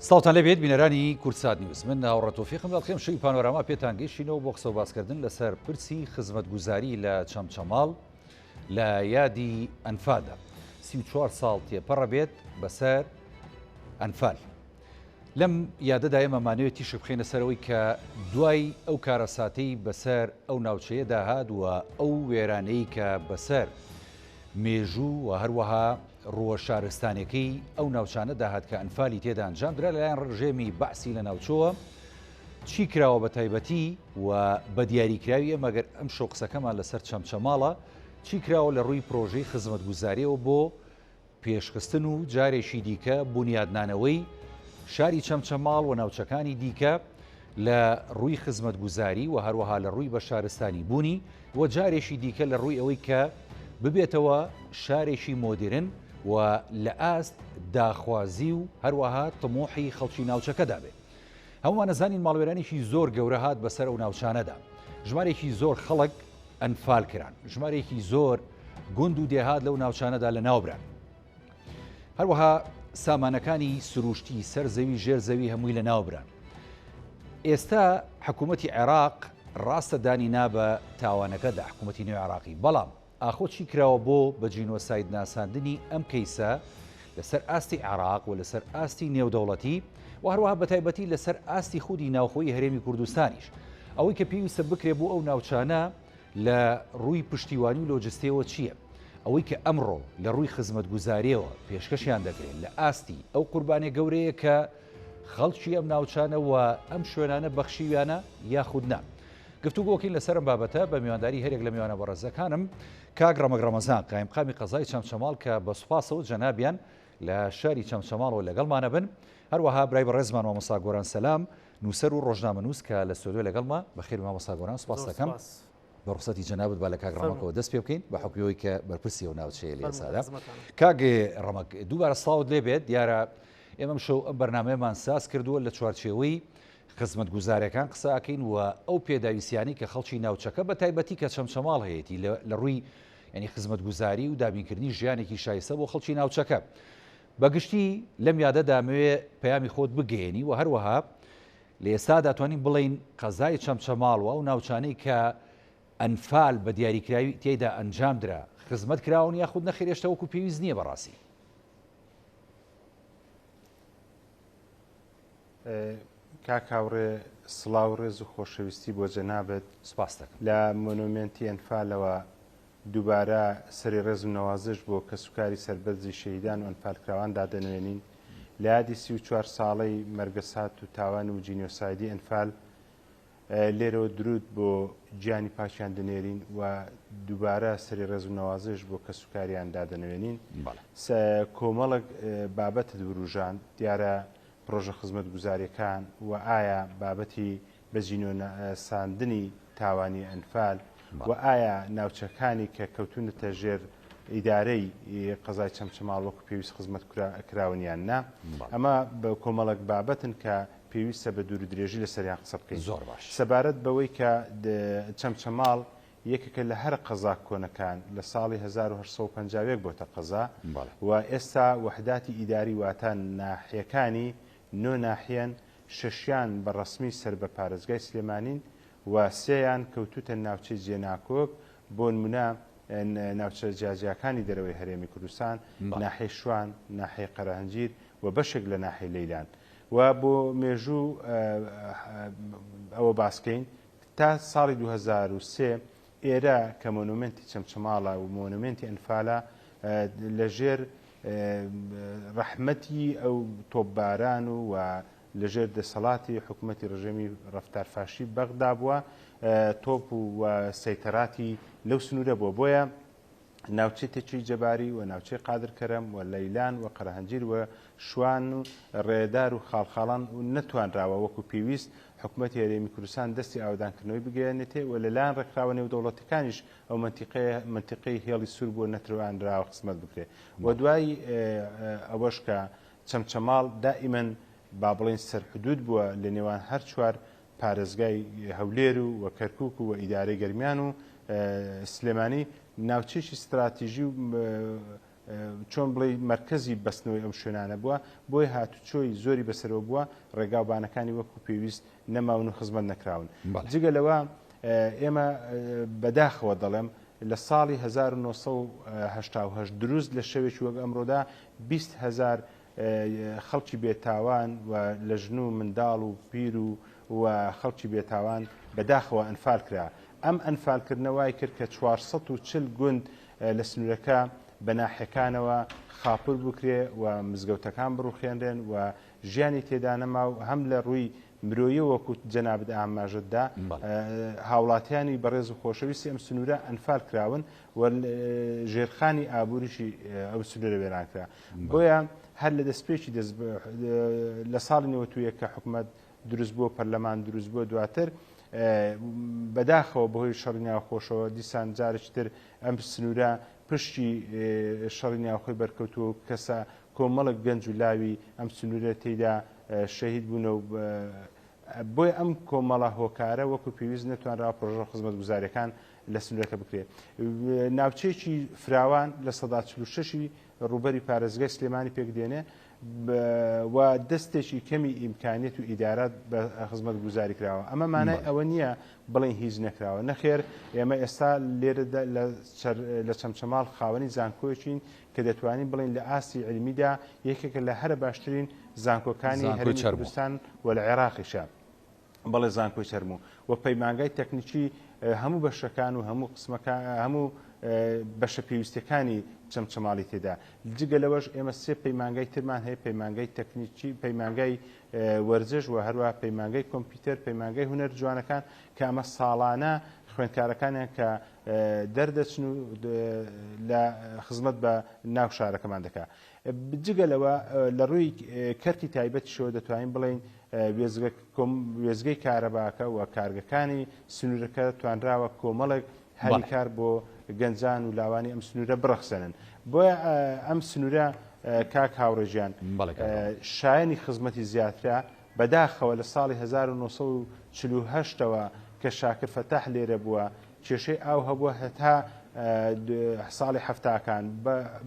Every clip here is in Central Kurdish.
ساڵتان لەبێت بینەرانی کورتسات نیوز من هاوڕەتۆفیقم دەڵخێم شوی پانۆراما پێتان گەیشتینەوە بۆ قسە و باسکردن لەسەر پرسی خزمەتگوزاری لە چەمچەماڵ لە یادی ئەنفالدا 34 ساڵ تێپەڕە بێت بەسەر ئەنفال. لەم یادەدا ئێمەمانەوێت تیشک بخێنە سەرەوەی کە دوای ئەو کارەساتەی بەسەر ئەو ناوچەیەدا هادووە ئەو وێرانەی کە بەسەر مێژوو و هەروەها ڕووە شارستانەکەی ئەو ناوچانە داهات کە ئەنفالی تێدا ئەنجامدرا لەلایەن ڕژێمی بەعسی لە ناوچەوە چی کراوە بە تایبەتی و بە دیاریکراوی ئەمەگەر ئەم شۆ قسەکەمان لەسەر چەمچەماڵە چی کراوە لە ڕووی پرۆژەی خزمەتگوزاریەوە بۆ پێشخستن و جارێکی دیکە بنیادنانەوەی شاری چەمچەماڵ و ناوچەکانی دیکە لە ڕووی خزمەتگوزاری و هەروەها لە ڕووی بە شارستانی بوونی و جارێکی دیکە لە ڕووی ئەوەی کە ببێتەوە شارێکی مۆدرن و لە ئاست داخوازی و هەروەها تمۆحی خەڵکی ناوچەکەدا بێت. هەمومان نەزانین ماڵوێرانێکی زۆر گەورە هات بەسەر ئەو ناوچانەدا. ژمارێکی زۆر خەڵک ئەنفال کران، ژمارێکی زۆر گوند و دێهات لەو ناوچانەدا لە ناوبران. هەروەها سامانەکانی سروشتی سەرزەوی ژێرزەوی هەمووی لە ناوبران. ئێستا حکوومەتی عێراق ڕاستە دانینا بە تاوانەکەدا حکوومەتی نوێی عێراقی، بەڵام ئاخۆ چی کراوە بۆ بە جینۆساید ناساندنی ئەم کەیسە لەسەر ئاستی عێراق و لەسەر ئاستی نێودەوڵەتی و هەروەها بە تایبەتی لەسەر ئاستی خودی ناوخۆی هەرێمی کوردستانیش، ئەوەی کە پێویستە بکرێ بۆ ئەو ناوچانە لە ڕووی پشتیوانی و لۆجستیەوە چییە؟ ئەوەی کە ئەمڕۆ لە ڕووی خزمەتگوزاریەوە پێشکەشیان دەکرێت لە ئاستی ئەو قوربانێ گەورەیە کە خەڵکی ئەم ناوچانە و ئەم شوێنانە بەخشیویانە یاخودنا. گفتوگۆکین لەسەر ئەم بابەتە بە میوانداری هەرێک لە میوانە بەڕێزەکانم کاک ڕەمەک ڕەمەزان قایمقامی قەزای چەمچەماڵ کە بە سوپاسەوە جەنابیان لە شاری چەمچەماڵەوە لەگەڵمانە بن، هەروەها برای بەڕێزمان مامۆستا گۆران سەلام نووسەر و ڕۆژنامەنووس کە لە ستۆدیۆ لەگەڵما. بەخێر مامۆستا گۆران، سوپاس دەکەم بە ڕوخسەتی جەنابەت با لە کاک ڕەمەکەوە دەست پێ بکەین بە حکمیەوەی کە بەرپرسی ئەو ناوچەیە لە ئێسادا. کاک ڕەمەک دووبارە سڵاوت لێ بێت. دیارە ئێمەم شەو ئەم بەرنامەیەمان ساز کردووە لە چوارچێوەی خزمەتگوزارەکان قسەکەین و ئەو پێداویستیانی کە خەڵکی ناوچەکە بە تایبەتی کە چەمچەماڵ هەیەی لە ڕووی ینی خزمەتگوزاری و دابینکردنی ژیانێکی شایستە بۆ خەڵکی ناوچەکە. بەگشتی لەم یادە دامەوێ پەیامی خۆت بگەێنی و هەروەها لە ئێستا دەتوانین بڵین قەزای چەمچەماڵ و ئەو ناوچانەی کە ئەنفال بە دیاریکراوی تێیدا ئەنجامدرا خزمەت کراون یاخود نەخێر هێشتا وەکو پێویست نییە بەڕاستی. کاکاوڕێ سڵاو ڕێز و خۆشەویستی بۆ جەنابەت. سوپاس دەکەم. لە مۆنومێنتی ئەنفالەوە دووبارە سەری ڕێز و نەوازش بۆ کەسوکاری سەربەرزی شەهیدان و ئەنفالکراوان دادەنوێنین لە یادی 34 ساڵەی مەرگەسات و تاوان و جینۆسایدی ئەنفال. لێرەوە درود بۆ گیانی پاکیان دەنێرین و دووبارە سەری ڕێز و نەوازش بۆ کەسوکاریان دادەنوێنین. کۆمەڵک بابەتە دروژان دیارە پرۆژە خزمەتگوزاریەکان و ئایا بابەتی بەجینۆساندنی تاوانی ئەنفال و ئایا ناوچەکانی کە کەوتونەتە ژێر ئیدارەی قەزای چەمچەماڵ وەکو پێویست خزمەت کراونیان نا. ئەمە بە کۆمەڵک بابەتن کە پێویستە بە دوور درێژی لەسەریان قسە بکەین. زۆر باش. سەبارەت بەوەی کە چەمچەماڵ یەکێکە لە هەر قەزا کۆنەکان لە ساڵی 1950 بۆتە قەزا و ئێستا وەحداتی ئیداری واتان ناحیەکانی نۆ ناحیەن، شەشیان بە ڕسمی سەر بە پارێزگای سلێمانین و سێیان کەوتوتە ناوچەی جێناکۆک بۆ نمونە ناوچە جیاجیەکانی دەرەوەی هەرێمی کوردستان، ناحیە شوان، ناحیە قەرەهەنجیر و بەشێک لە ناحیە لەیلان. و بۆ مێژوو ئەوە باسکەین تا ساڵی 2003 ئێرە کە مۆنومنتی چەمچەماڵە و مۆنومنتی ئەنفالە لەژێر ڕەحمەتی ئەو تۆپباران و لەژێر دەسەڵاتی حکوومەتی ڕژێمی ڕەفتارفاشی بەغدا بووە تۆپ و سەیتەراتی لەو سنوورە بۆ بۆیە ناوچەی تەچوی جەباری و ناوچەی قادرکەرەم و لەیلان و قەرەهەنجیر و شوان و ڕێدار و خاڵخاڵان و نەتوانراوە وەکو پێویست حکوومەتی هەرێمی کوردستان دەستی ئاودانکردنەوەی بگەێنێتێ و لەلایەن ڕێکخراوە نێودەوڵەتەکانیش ئەو منتیقەی هێڵی سوور بۆ نەتوانراوە قسمەت بکرێت. و دوای ئەوەش کە چەمچەماڵ دائیمەن با بڵێن سەرحدود بووە لە نێوان هەر چوار پارێزگای هەولێر و کەرکووک و ئیدارەی گەرمیان و سلێمانی، ناوچێکی استراتیژی و چۆن بڵێ مرکزی بەستنەوەی ئەم شوێنانە بووە بۆی هاتوچۆی زۆری بەسەرەوە بووە ڕێگاوبانەکانی وەکو پێویست نەماون و خزمەت نەکراون جگە لەوە ئێمە بەداخەوە دەڵێم لە ساڵی 1970 دروست لە شەوێکی وەک ئەمڕۆدا 20,000 خەڵکی بێتاوان و لە ژن و منداڵ و پیر و خەڵکی بێتاوان بەداخەوە ئەنفال کرا ئەم ئەنفالکردنەوەی کرد کە 440 گوند لە سنوورەکە بە ناحیەکانەوە خاپور بکرێ و مزگەوتەکان بڕوخێنرێن و ژیانی تێدا نەما و هەم لە ڕووی مرۆیە وەکو جەنابەت ئاماژتدا هاوڵاتیانی بەڕێز و خۆشەویستی ئەم سنوورە ئەنفال کراون و ژێرخانی ئابووریشی ئەو سنوورە وێران کرا بۆیە هەر لە دەستپێکی لە ساڵی نەوەتوویە کە حکوومەت دروست بووە پەرلەمان دروست بووە دواتر بەداخەوە بەهۆی شەڕی ناوخۆشەوە دیسان جارێکی تر ئەم سنوورە پشتی شەڕی ناوخۆی بەرکەوتووە و کەسە کۆمەڵک گەنج و لاوی ئەم سنوورە تێیدا شەهید بوونە و بۆی ئەم کۆمەڵە هۆکارە وەکو پێویست نەتوانرا پرۆژە خزمەت گوزاریەکان لە سنوورەکە بکرێت ناوچەیەکی فراوان لە 1946 ڕوبەری پارێزگای سلێمانی پێکدێنێ و دەستێکی کەمی ئیمکانیت و ئیدارات بە خزمەت گوزاری کراوە ئەمە مانای ئەوە نییە بڵێن هیچ نەکراوە نەخێر ئێمە ئێستا لێرەدا لە چەمچەماڵ خاوەنی زانکۆیەکین کە دەتوانین بڵین لە ئاسی علمیدا یەکێکە لە هەرە باشترین زانکۆکانی هەرێمی کوردستان و لە عێراقیشە بەڵێ زانکۆی چەرموو و پەیمانگای تەکنیکی هەموو بەشەکان و هەموو قسمەکان هەموو بەشە پێویستەکانی چەمچەماڵی تێدا جگە لەوەش ئێمە سێ پەیمانگای ترمان هەیە پەیمانگای تەکنیکی پەیمانگای وەرزش و هەروە پەیمانگای کۆمپیوتەر پەیمانگای هونەر جوانەکان کە ئەمە ساڵانە خوێندکارەکانیان کە دەردەچن و لە خزمەت بە ناو شارەکەمان دەکات جگە لەوە لە ڕووی کەرتی تایبەتیشەوە دەتوانین بڵین وێزگەی کارەباکە و کارگەکانی سنوورەکە توانراوە کۆمەڵێک هەری کار بۆ گەنجان و لاوانی ئەم سنوورە بڕەخسەنن بۆیە ئەم سنوورە کاک هاوڕێژیان شایەنی خزمەتی زیاترا بەداخەوە لە ساڵی 1948ەوە کە شاکر فەتاح لێرە بووە کێشەی ئاو هەبووە هەتا ساڵی هەفتاکان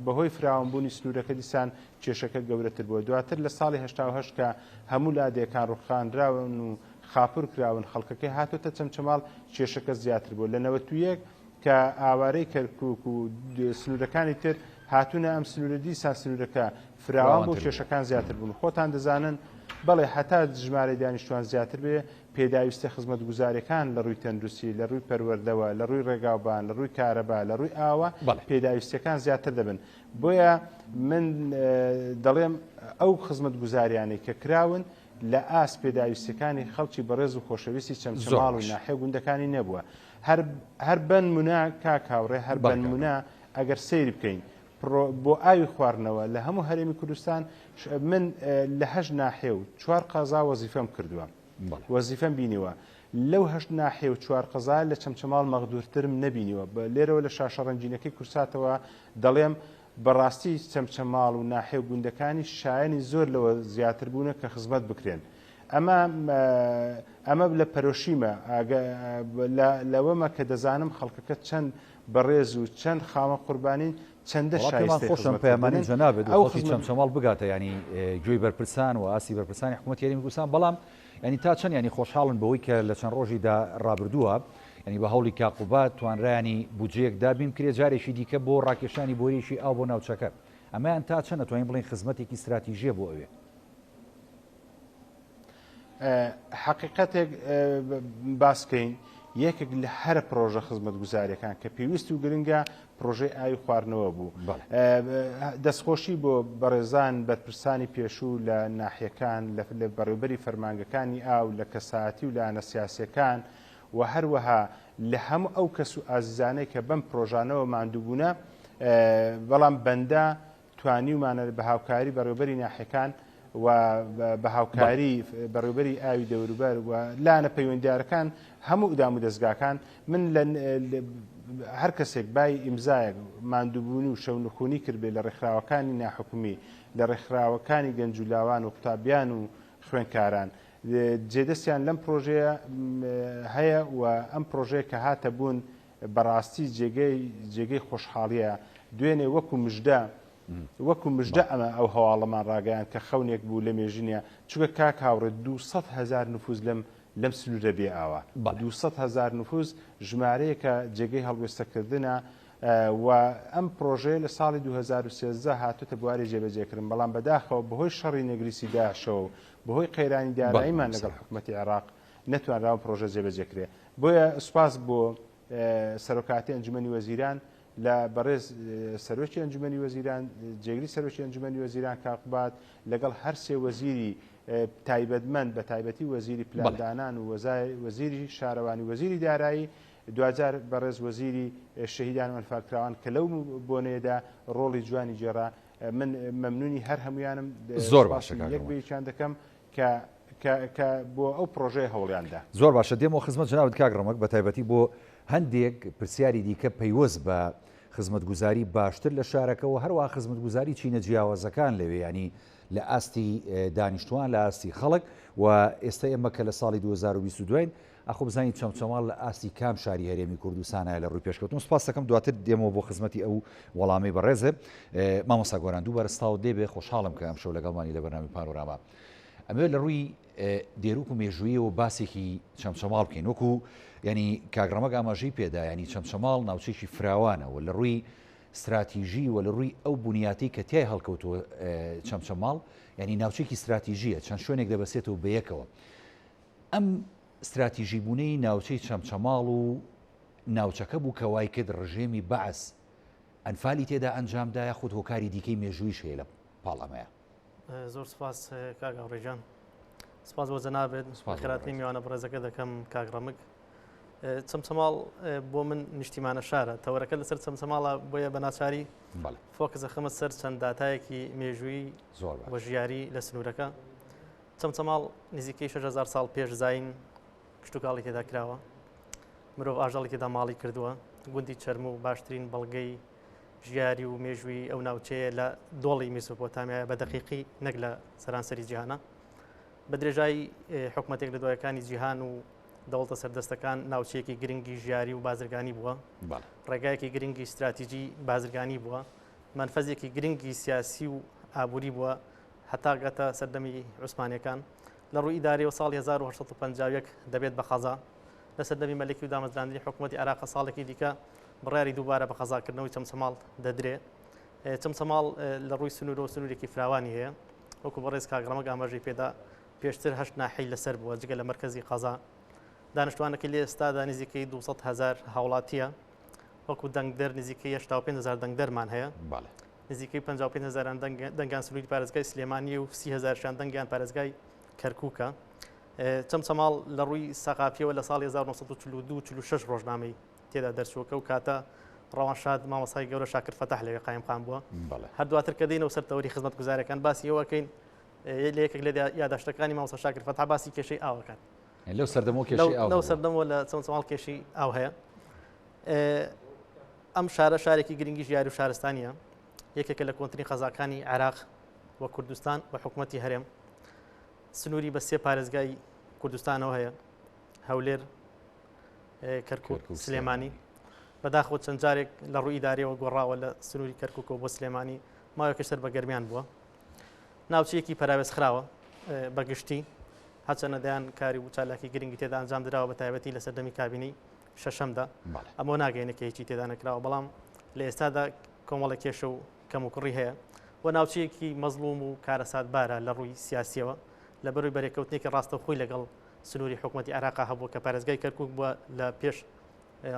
بەهۆی فراوانبوونی سنوورەکە دیسان کێشەکە گەورەتر بووە دواتر لە ساڵی 1970 کە هەموو لادێکان ڕوخاندراون و خاپور کراون خەڵکەکەی هاتوتە چەمچەماڵ کێشەکە زیاتر بوو لە 91 کە ئاوارەی کەرکک و سنوورەکانی تر هاتوونە ئەم سنوورە دیسان سنوورەکە فراوان بوو کێشەکان زیاتر بوون خۆتان دەزانن بەڵێ هەتا ژمارەی دانیشتوان زیاتر بێ پێداویستە خزمەت گوزاریەکان لە ڕووی تەندروستی لە ڕووی پەروەردەوە لە ڕووی ڕێگاوبان لە ڕووی کارەبا لە ڕووی ئاوە پێداویستەکان زیاتر دەبن بۆیە من دەڵێم ئەو خزمەت گوزاریانەی کە کراون لە ئاس پێداویستەکانی خەڵکی بەڕێز و خۆشەویستی چەمچەماڵ و ناحیە گوندەکانی نەبووە هەر بن مونا کاک هاوڕێ هەر بن مونا ئەگەر سەیری بکەین بۆ ئاوی خواردنەوە لە هەموو هەرێمی کوردستان من لە 8 ناحیە و 4 قەزا وەزیفەم کردووە وەزیفەم بینیوە لەو 8 ناحیە و 4 قەزا لە چەمچەماڵ مەغدورترم نەبینیوە لێرەوە لە شاشە ڕەنجینەکەی کورساتەوە دەڵێم بەڕاستی چەمچەماڵ و ناحیە و گوندەکانی شایەنی زۆر لەوە زیاتر بوونە کە خزمەت بکرێن ئەمە لە پەرۆشیمە لەوەمە کە دەزانم خەڵکەکە چەند بەڕێز و چەند خاوە قوربانین چەندە شایستەی خۆشم پەیامانی جەنابێت خەڵکی چەمچەماڵ بگاتە ینی گوێی بەرپرسان و ئاسی بەرپرسانی حکوومەت یاریمی کوردستان بەڵام ینی تا چەند ینی خۆشحاڵن بەوەی کە لە چەند ڕۆژیدا ڕابردووە ینی بە هەوڵی کاقوبات توانرایانی بودجەیەک دابین کرێ جارێکی دیکە بۆ ڕاکێشانی بۆریشی ئاو بۆ ناوچەکە ئەمەیان تا چەند نەتوانین بڵین خزمەتێکی استراتیژیە بۆ ئەوێ حقیقەتێک باسکەین یەکێک لە هەرە پرۆژە خزمەت گوزاریەکان کە پێویست و گرنگە پرۆژەی ئاوی خواردنەوە بوو دەستخۆشی بۆ بەڕێزان بەرپرسانی پێشوو لە ناحیەکان لە بەڕێوەبەری فەرمانگەکانی ئاو لە کەساتی و لە ئانەسیاسیەکان و هەروەها لە هەموو ئەو کەس و ئازیزانەی کە بەم پرۆژانەوە ماندووبوونە بەڵام بەندا توانیومانە بە هاوکاری بەڕێوەبەری ناحیەکان و بە هاوکاری بەڕێوەبەری ئاوی دەوروبەر و لانە پەیوەندیارەکان هەموو ئودام و دەستگاکان من هەر کەسێک بای ئیمزایەک ماندووبوون و شەونخوونی کردبێ لە ڕێکخراوەکانی ناحکومی لە ڕێکخراوەکانی گەنجولاوان و قوتابیان و خوێندکاران جێدەستیان لەم پرۆژەیە هەیە و ئەم پرۆژەیە کە هاتە بوون بەڕاستی جێگەی خۆشحاڵیە دوێنێ وەکو مژدە وەکو مژدە ئەمە ئەو هەواڵەمان ڕاگەیان کە خەونێک بوو لە مێژینە چونکە کاک هاوڕێ 200,000 نفوس لەم سنوورە بێ ئاوە 200,000 نفوس ژمارەیەکە جێگەی هەڵوێستەکردنە و ئەم پرۆژەیە لە ساڵی 2013 هاتوتە بواری جێبەجێکردن بەڵام بەداخەوە بەهۆی شەڕی نەگریسی داعشەوە بەهۆی قەیرانی داراییمان لەگەڵ حکوومەتی عێراق نەتوانراوە پرۆژە جێبەجێکرێ بۆیە سوپاس بۆ سەرۆکاتی ئەنجومەنی وەزیران لە بەڕێز سەرۆکی ئەنجومەنی وەزیران جێگری سەرۆکی ئەنجومەنی وەزیران کاقبات لەگەڵ هەر سێ وەزیری تایبەتمەند بە تایبەتی وەزیری پلاندانان و وەزیری شارەوانی وەزیری دارایی دوجار بەڕێز وەزیری شەهیدان و ئەنفاکراوان کە لەو بۆنەیەدا ڕۆڵی جوانی جێڕا من مەمنونی هەر هەمویانم زۆر باشە یەک بێکیان دەکەم کە بۆ ئەو پرۆژەی هەوڵیاندا زۆر باشە دێمەوە خزمەت جناوت کاگڕەمەک بە تایبەتی بۆ هەندێک پرسیاری دیکە پەیوەست بە خزمەتگوزاری باشتر لە شارەکەەوە هەروە خزمەتگوزاری چینە جیاوازەکان لەوێ ینی لە ئاستی دانیشتوان لە ئاستی خەڵک و ئێستا ئێمە کە لە ساڵی 2022 ئەخۆ بزانیت چەمچەماڵ لە ئاستی کام شاری هەرێمی کوردستانە لە ڕووی پێشکەوتن سپاس دەکەم دواتر دێمەوە بۆ خزمەتی ئەو وەڵامی بەڕێزە مامۆستا گۆران دووبارە ستاو دێبێ خۆشحاڵم کە ئەم شەو لەگەڵمانی لە بەرنامی پانۆراما ئەمە لە ڕووی دێروک و مێژوویەوە باسێکی چەمچەماڵ بکەین وەکو ینی کاگڕەمەک ئاماژەی پێدا ینی چەمچەماڵ ناوچێکی فراوانەوە لە ڕووی استراتیژی و لە ڕووی ئەو بنیاتی کە تای هەڵکەوتووە چەمچەماڵ ینی ناوچێکی استراتیژیە چەند شوێنێک دەبەسێتەوە بەیەکەوە ئەم استراتیژی بوونەی ناوچەی چەمچەماڵ و ناوچەکە بوو کەوای کرد ڕژێمی بەعس ئەنفالی تێدا ئەنجامدایە خودت هۆکاری دیکەی مێژوویش هەیە لە پاڵەمەیە زۆر سپاس کاگاوڕێژان سپاس بۆ جەنابێت خێراتنی میوانە بەڕێزەکە دەکەم کاگڕەمک چەمچەماڵ بۆ من نیشتیمانە شارە تەوەرەکە لەسەر چەمچەماڵە بۆیە بە ناچاری فۆکس خەمە سەر چەند داتایەکی مێژووی بۆ ژیاری لە سنوورەکە چەمچەماڵ نزیکەی 6,000 ساڵ پێش زین کشتتوکاڵی تێدا کراوە مرۆڤ ئاژەڵی تێدا ماڵی کردووە گوندی چەرم و باشترین بەڵگەی ژیاری و مێژووی ئەو ناوچەیە لە دۆڵی میسۆپۆتامیا بە دەقیقی نەک لە سەرانسەری جیهانە بە درێژایی حکوومەتێک لە دوایەکانی جیهان و دەوڵەتە سەردەستەکان ناوچەیەکی گرنگی ژیاری و بازرگانی بووە ڕێگایەکی گرنگی استراتیژی بازرگانی بووە منفەزێکی گرنگی سیاسی و ئابووری بووە هەتا گەتە سەردەمی عوسمانیەکان لە ڕووی ئیدارەوە ساڵی 1950 دەبێت بە خەزا لە سەردەمی مەلەکی و دامەزراندنی حکوومەتی عێراق ساڵێکی دیکە بڕیاری دووبارە بە خەزاکردنەوەی چەمچەماڵ دەدرێت چەمچەماڵ لە ڕووی سنوور و سنوورێکی فراوانی هەیە وەکو بەڕێز کاگڕەمەک ئاماژەی پێدا پێشتر 8 ناحەی لەسەر بووە جگە لە مرکزی قەزا دانیشتوانەکەی لێ ئێستادا نزیکەی 200,000 هاوڵاتیە وەکو دەنگدەر نزیکەی 85,000 دەنگدەرمان هەیە نزیکەی 55,000 دەنگان سنووری پارێزگای سلێمانی و 30,000 دەنگیان پارێزگای کەرکووکە چەمچەماڵ لە ڕووی سەقافیەوە لە ساڵی 1942-46 ڕۆژنامەی تێدا دەرچووەکە و کاتە ڕەوانشاد مامۆستای گەورە شاکر فەتاح لەوێ قایمقام بووە هەر دواتر کە دێنەوە سەر تەوەری خزمەتگوزارەکان باسی ئەوەکەین لە یەکێک لە یادداشتەکانی مامۆستا شاکر فەتاح باسی کێشەی ئاوەکان لەو سەردەمەوە کێشەی ئاو لەو سەردەمەوە لە چەمچەماڵ کێشەی ئاو هەیە ئەم شارە شارێکی گرنگی ژیاری و شارستانیە یەکێکە لە کۆنتترین خەزاکانی عێراق و کوردستان و حکوومەتی هەرێم سنووری بە سێ پارێزگای کوردستانەوە هەیە هەولێر کەرکووک سلێمانی بەداخۆ چەند جارێک لە ڕووی ئیدارەوە گۆڕاوە لە سنووری کەرکووکەوە بۆ سلێمانی ماوەیەکە سەر بە گەرمیان بووە ناوچەیەکی پەراوێزخراوە بەگشتی هەچەنە دەیان کاری و چالاکی گرنگی تێدا ئەنجام درراوە بە تایبەتی لە سەردەمی کابینەی شەشەمدا ئەمە ناگەینە کە هیچی تێدا نەکراوە بەڵام لە ئێستادا کۆمەڵە کێشە و کەم و کوڕی هەیە و ناوچەیەکی مەزلوم و کارەساتبارە لە ڕووی سیاسیەوە لە بەروی بەرێکەوتنێکی ڕاستەوخۆی لەگەڵ سنووری حکوومەتی عێراق هەبووە کە پارێزگای کەرکووک بووە لە پێش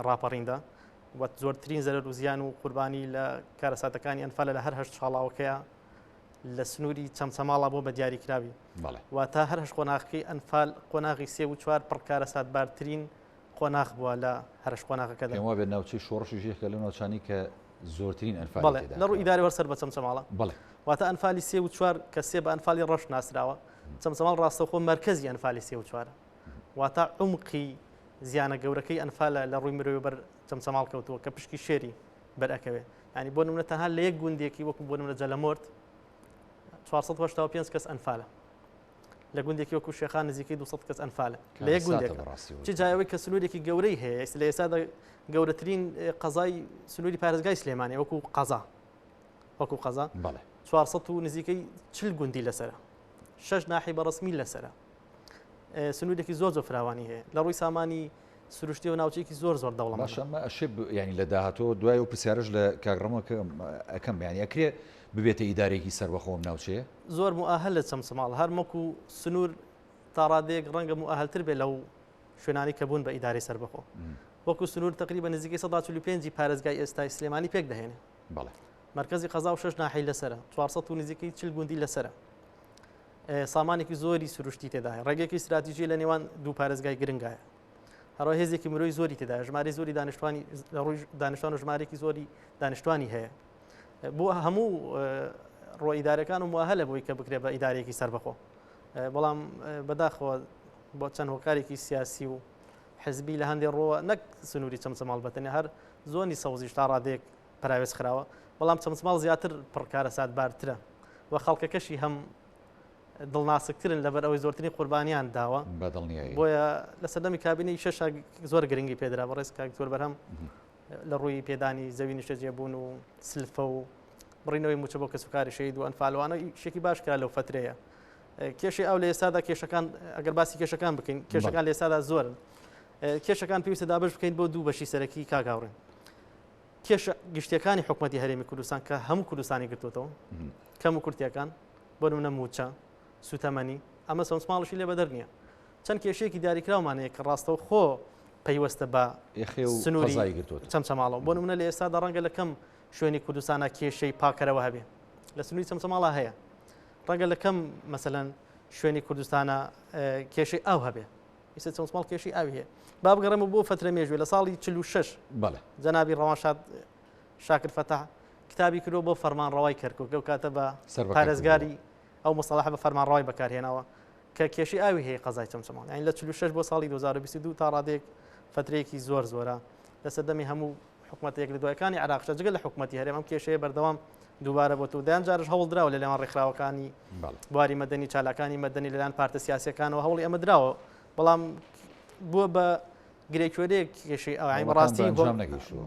ڕاپەڕیندا و زۆرترین زەرەر و زیان و قوربانی لە کارەساتەکانی ئەنفالە لە هەر هەشت ساڵاوەکەیە لە سنووری چەمچەماڵە بۆ بە دیاریکراوی واتە هەر هەش قۆناغەکەی ئەنفال قۆناغی 3 و 4 پڕ کارەساتبارترین قۆناغ بووە لە هەرش قۆناغەکەدا پێم وایە بێت ناوچەی شۆڕشی ژێخکە لەو ناوچانی کە زۆرترین ئەنفال لە ڕووی ئیدارەوە وەرسەر بە چەمچەماڵە واتە ئەنفالی 3 و 4 کە 3 بە ئەنفالی ڕەش ناسراوە چەمچەماڵ ڕاستەوخۆ مەرکەزی ئەنفالی 3 و 4 واتە عومقی زیانە گەورەکەی ئەنفالە لە ڕووی مرۆڤ بەر چەمچەماڵ کەوتووە کە پشکی شێری بەرئەکەوێ ینی بۆ نمونە تەنها لە یەک گوندێکی وەکو بۆ نمونە جەلەمۆرد 485 کەس ئەنفالە لە گوندێکی وەکو شێخان نزیکەی 200 کەس ئەنفالە لە یەک گوندێک چ جایەوەی کە سنوورێکی گەورەی هەیە لە ئێستادا گەورەترین قەزای سنووری پارێزگای سلێمانی وەکو قەزا وەکو قەزا 400 و نزیکەی 40 گوندی لەسرە 6 ناحی بەڕسمی لەسرە سنوورێکی زۆر فراوانی هەیە لە ڕووی سامانی سروشتی و ناوچەیەکی زۆر دەوڵەمەند باشەمە ئەشێ ینی لە داهاتەوە دوای و پرسیارش لە کاگڕەمەکە ئەەکەم یانی ئەکرێ ببێتە ئیدارێکی سەربەخۆم ناوچەیە زۆر مؤهل لە چەمچەماڵ هەرمەکو سنوور تا ڕادێک ڕەنگە مؤهلتر بێ لەو شوێنانی کە بوون بە ئیداری سەربەخۆ وەکو سنوور تقریبا نزیکەی 145 پارێزگای ئێستای سلێمانی پێک دەهێنێ مرکزی قەزا و 6 ناحی لەسرە 400 و نزیکەی 40 گوندی لەسرە سامانێکی زۆری سروشتی تێدایە ڕێگەیەکی استراتیژی لە نێوان دوو پارێزگای گرنگایە هەروە هێزێکی مرۆی زۆری تێدایە ژمارەی زۆری دانیشتوانی لە ڕووی دانیشتوان و ژمارەیەکی زۆری دانیشتوانی هەیە بۆ هەموو ڕۆ ئیدارەکان و مؤهلە بۆی کە بکرێت بە ئیدارێکی سەربەخۆ بەڵام بەداخەوە بۆ چەند هۆکارێکی سیاسی و حزبی لە هەندێک ڕۆوە نەک سنووری چەمچەماڵ بەتەنێ هەر زۆنی سەوزیش تا ڕادێک پراوێز خراوە بەڵام چەمچەماڵ زیاتر پڕکارە ساتبارترە و خەڵکەکەشی هەم دڵناسکترن لەبەر ئەوەی زۆرترین قوربانیان داوە بۆیە لە سەردەمی کابینەی شەش زۆر گرنگی پێدرا بەڕێز کاکتۆر بەرهەم لە ڕووی پێدانی زەوی نیشتەجێبوون و سلفە و بڕینەوەی موچە بۆ کەسوکاری شەید و ئەنفالوانە شێکی باش کرا لەو فترەیە کێشی ئەو لە ئێستادا کێشەکان ئەگەر باسی کێشەکان بکەین کێشەکان لە ئێستادا زۆرن کێشەکان پێویستە دابش بکەین بۆ دوو بەشی سەرەکی کاگاوڕێن کێشە گشتیەکانی حکوومەتی هەرێمی کوردستان کە هەموو کوردستانی گرتوتەوە کەم و کورتیەکان بۆ نمونە موچە سوتەمەنی ئەمە سەمسماڵشی لێ بەدەر نییە چەند کێشەیەکی دیاریکراومانەیە کە ڕاستەوە خۆ پەیوەستە بە سنووری چەمچەماڵەوە بۆ نمونە لە ئێستادا ڕەنگە لە کەم شوێنی کوردستانە کێشەی پاکەرەوە هەبێ لە سنووری چەمچەماڵە هەیە ڕەنگە لە کەم مەسەلەن شوێنی کوردستانە کێشەی ئاو هەبێ ئێستا چەمچەماڵ کێشەی ئاوی هەیە با بگەڕێمە بۆ فترە مێژوێ لە ساڵی 46 جەنابی ڕەوانشاد شاکر فەتاح کتابی کردو بۆ فەرمانڕەوای کەرکووک ئەو کاتە بە پارێزگاری ئەو مصطلح بە فەرمانڕەوای بەکارهێناوە کە کێشەی ئاوی هەیە قەزای چەمچەماڵ یعنی لە 46 بۆ ساڵی 2022 تا ڕادێک فترەیەکی زۆرە لە سەردەمی هەموو حکوومەتێک لە دوایەکانی عراقش جگەل لە حکوومەتی هەرێم ئەم کێشەیە بەردەوام دووبارە بۆ تو دایان جارش هەوڵ دراوە لە لێوان ڕێکخراوەکانی بواری مەدەنی چالاکانی مەدەنی لەلایەن پارتە سیاسیەکانەوە هەوڵی ئەمە دراوە بەڵام بووە بە گرێکوێرەیە کێشەی ئەوعین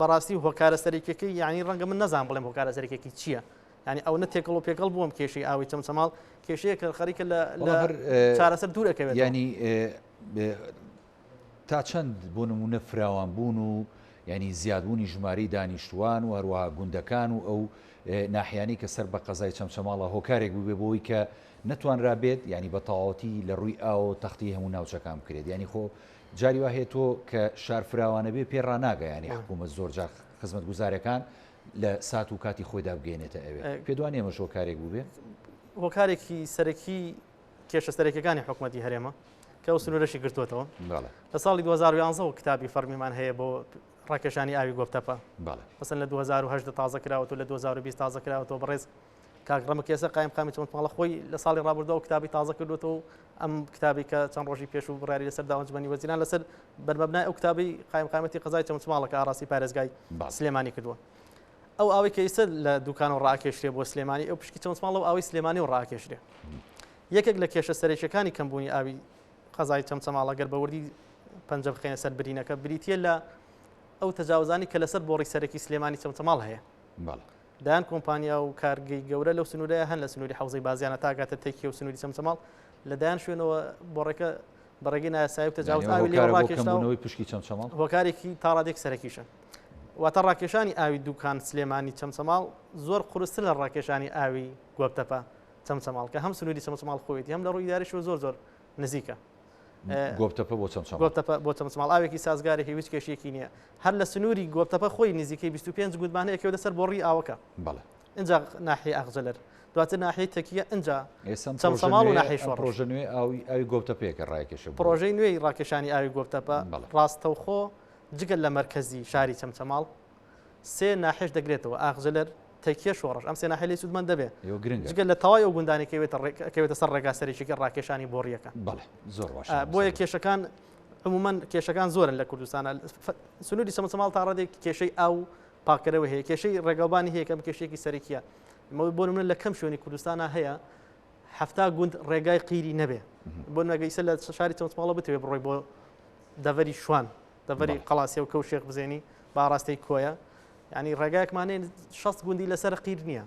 بەڕاستی هۆکارە سەرێکەکەی یعنی ڕەنگە من نەزان بڵێم هۆکارە سەرێکێکی چییە ینی ئەو نەتێکڵ و پێکەڵ بووم کێشەی ئاوی چەمچەماڵ کێشەیە کە خەریکە لە چارەسەر دوورەکەوێت ینی تا چەند بۆ نمونە فراوان بوون و ینی زیادبوونی ژماری دانیشتوان و هەروەها گوندەکان و ئەو ناحیانی کە سەر بە قەزای چەمچەماڵە هۆکارێک بووبێ بۆی کە نەتوانرابێت ینی بە تەواوەتی لە ڕووی ئاو تەختی هەموو ناوچەکان بکرێت ینی خۆ جاری وا هەیە تۆ کە شار فراوانە بێ پێڕناگە ینی حکوومەت زۆر جار خزمەت گوزارەکان لە سات و کاتی خۆیدا بگەێنێتە ئەوێ پێدوان ئێمەش هۆکارێک بووبێ هۆکارێکی سەرەکی کێشە سەرەکیەکانی حکوومەتی هەرێمە کە سنوورەشی گرتوێتەوە لە ساڵی 2011 و کتابی فەرمیمان هەیە بۆ ڕاکێشانی ئاوی گۆبتەپە مەسەن لە 2010 تازە کراوەوە لە 2020 تازە کراوەوە بەڕێز کاگڕەمە کێسە قایمقامی چەمچەماڵە خۆی لە ساڵی ڕابردەوە کتابی تازە کردوێتەوە ئەم کتابی کە چەند ڕۆژی پێش و بڕیاری لەسەر داوەنجمەنی وەزیران لەسەر بەرمەبنای ئەو کتابی قایمقامەتی قەزای چەمچەماڵە کە ئاڕاستی پارێزگای سلێمانی کردووە ئەو ئاوی کە ئێستا لە دوکان و ڕاکێشرێ بۆ سلێمانی ئەو پشکی چەمچەماڵ و ئاوی سلێمانی و ڕاکێشرێ یەکێک لە کێشە سەرێکیەکانی کەمبوونی ئاوی قەزای چەمچەماڵە گەر بەوردی پەنجە بخێنە سەر برینەکە بریتە لە ئەو تەجاوزانی کە لەسەر بۆڕی سەرەکی سلێمانی چەمچەماڵ هەیە دایان کۆمپانیا و کارگەی گەورە لەو سنوورەیە هەن لە سنووری حوزەی بازیانە تاگاتە تێکی و سنووری چەمچەماڵ لەدایان شوێنەوە بۆڕێکە بەڕێگەی نایاسایی و تەجاوز ئاوی لێ ڕاکێشراوە پشکی چەمچەماڵ هۆکارێکی تا ڕادێک سەرەکیشە واتە ڕاکێشانی ئاوی دوکان سلێمانی چەمچەماڵ زۆر قورستر لە ڕاکێشانی ئاوی گۆبتەپە چەمچەماڵ کە هەم سنووری چەمچەماڵ خۆیەتی هەم لە ڕووی داریشەوە زۆر نزیکە گۆبتەپە بۆ چەمچەماڵ ئاوێکی سازگارێکی هیچ کێشەیەکی نییە هەر لە سنووری گۆبتەپە خۆی نزیکەی 25 گوندمانەیە کەوتە سەر بۆڕی ئاوەکە اینجا ناحیە ئەغجلەر دواتر ناحیەی تەکیە اینجا چەمچەماڵ و ناحیەی شۆڕ پرۆژە نوێ ئاوی گۆبتەپەیەکە ڕاکێشە پرۆژەی نوێی ڕاکێشانی ئاوی گۆبتەپە ڕاستەوخۆ جگەل لە مەرکەزی شاری چەمچەماڵ سێ ناحێش دەگرێتەوە ئاغجلەر تەکیە شۆڕش ئەم سێ ناحیە لێ سوودمەند دەبێ جگەل لە تەواوی ئەو گوندانی کەوێتە سەر ڕێگا سەرێکیەکە ڕاکێشانی بۆڕیەکە زۆر باش بۆیە کێشەکان عمومەن کێشەکان زۆرن لە کوردستانە سنووری چەمچەماڵ تا ڕادێک کێشەی ئاو پاکەرەوە هەیە کێشەی ڕێگاوبانی هەیە کەم کێشەیەکی سەرەکیە بۆ نمونە لە کەم شوێنی کوردستانە هەیە هەفتا گوند ڕێگای قیری نەبێ بۆ نەگەیسە لە شاری چەمچەماڵە بتەوێت بڕۆی بۆ دەڤەری شوان دەڤەری قەڵاسیە و کەو شێخ بزێنی با ڕاستەی کۆیە ینی ڕێگایەکمانێ 6 گوندی لەسەر قیر نییە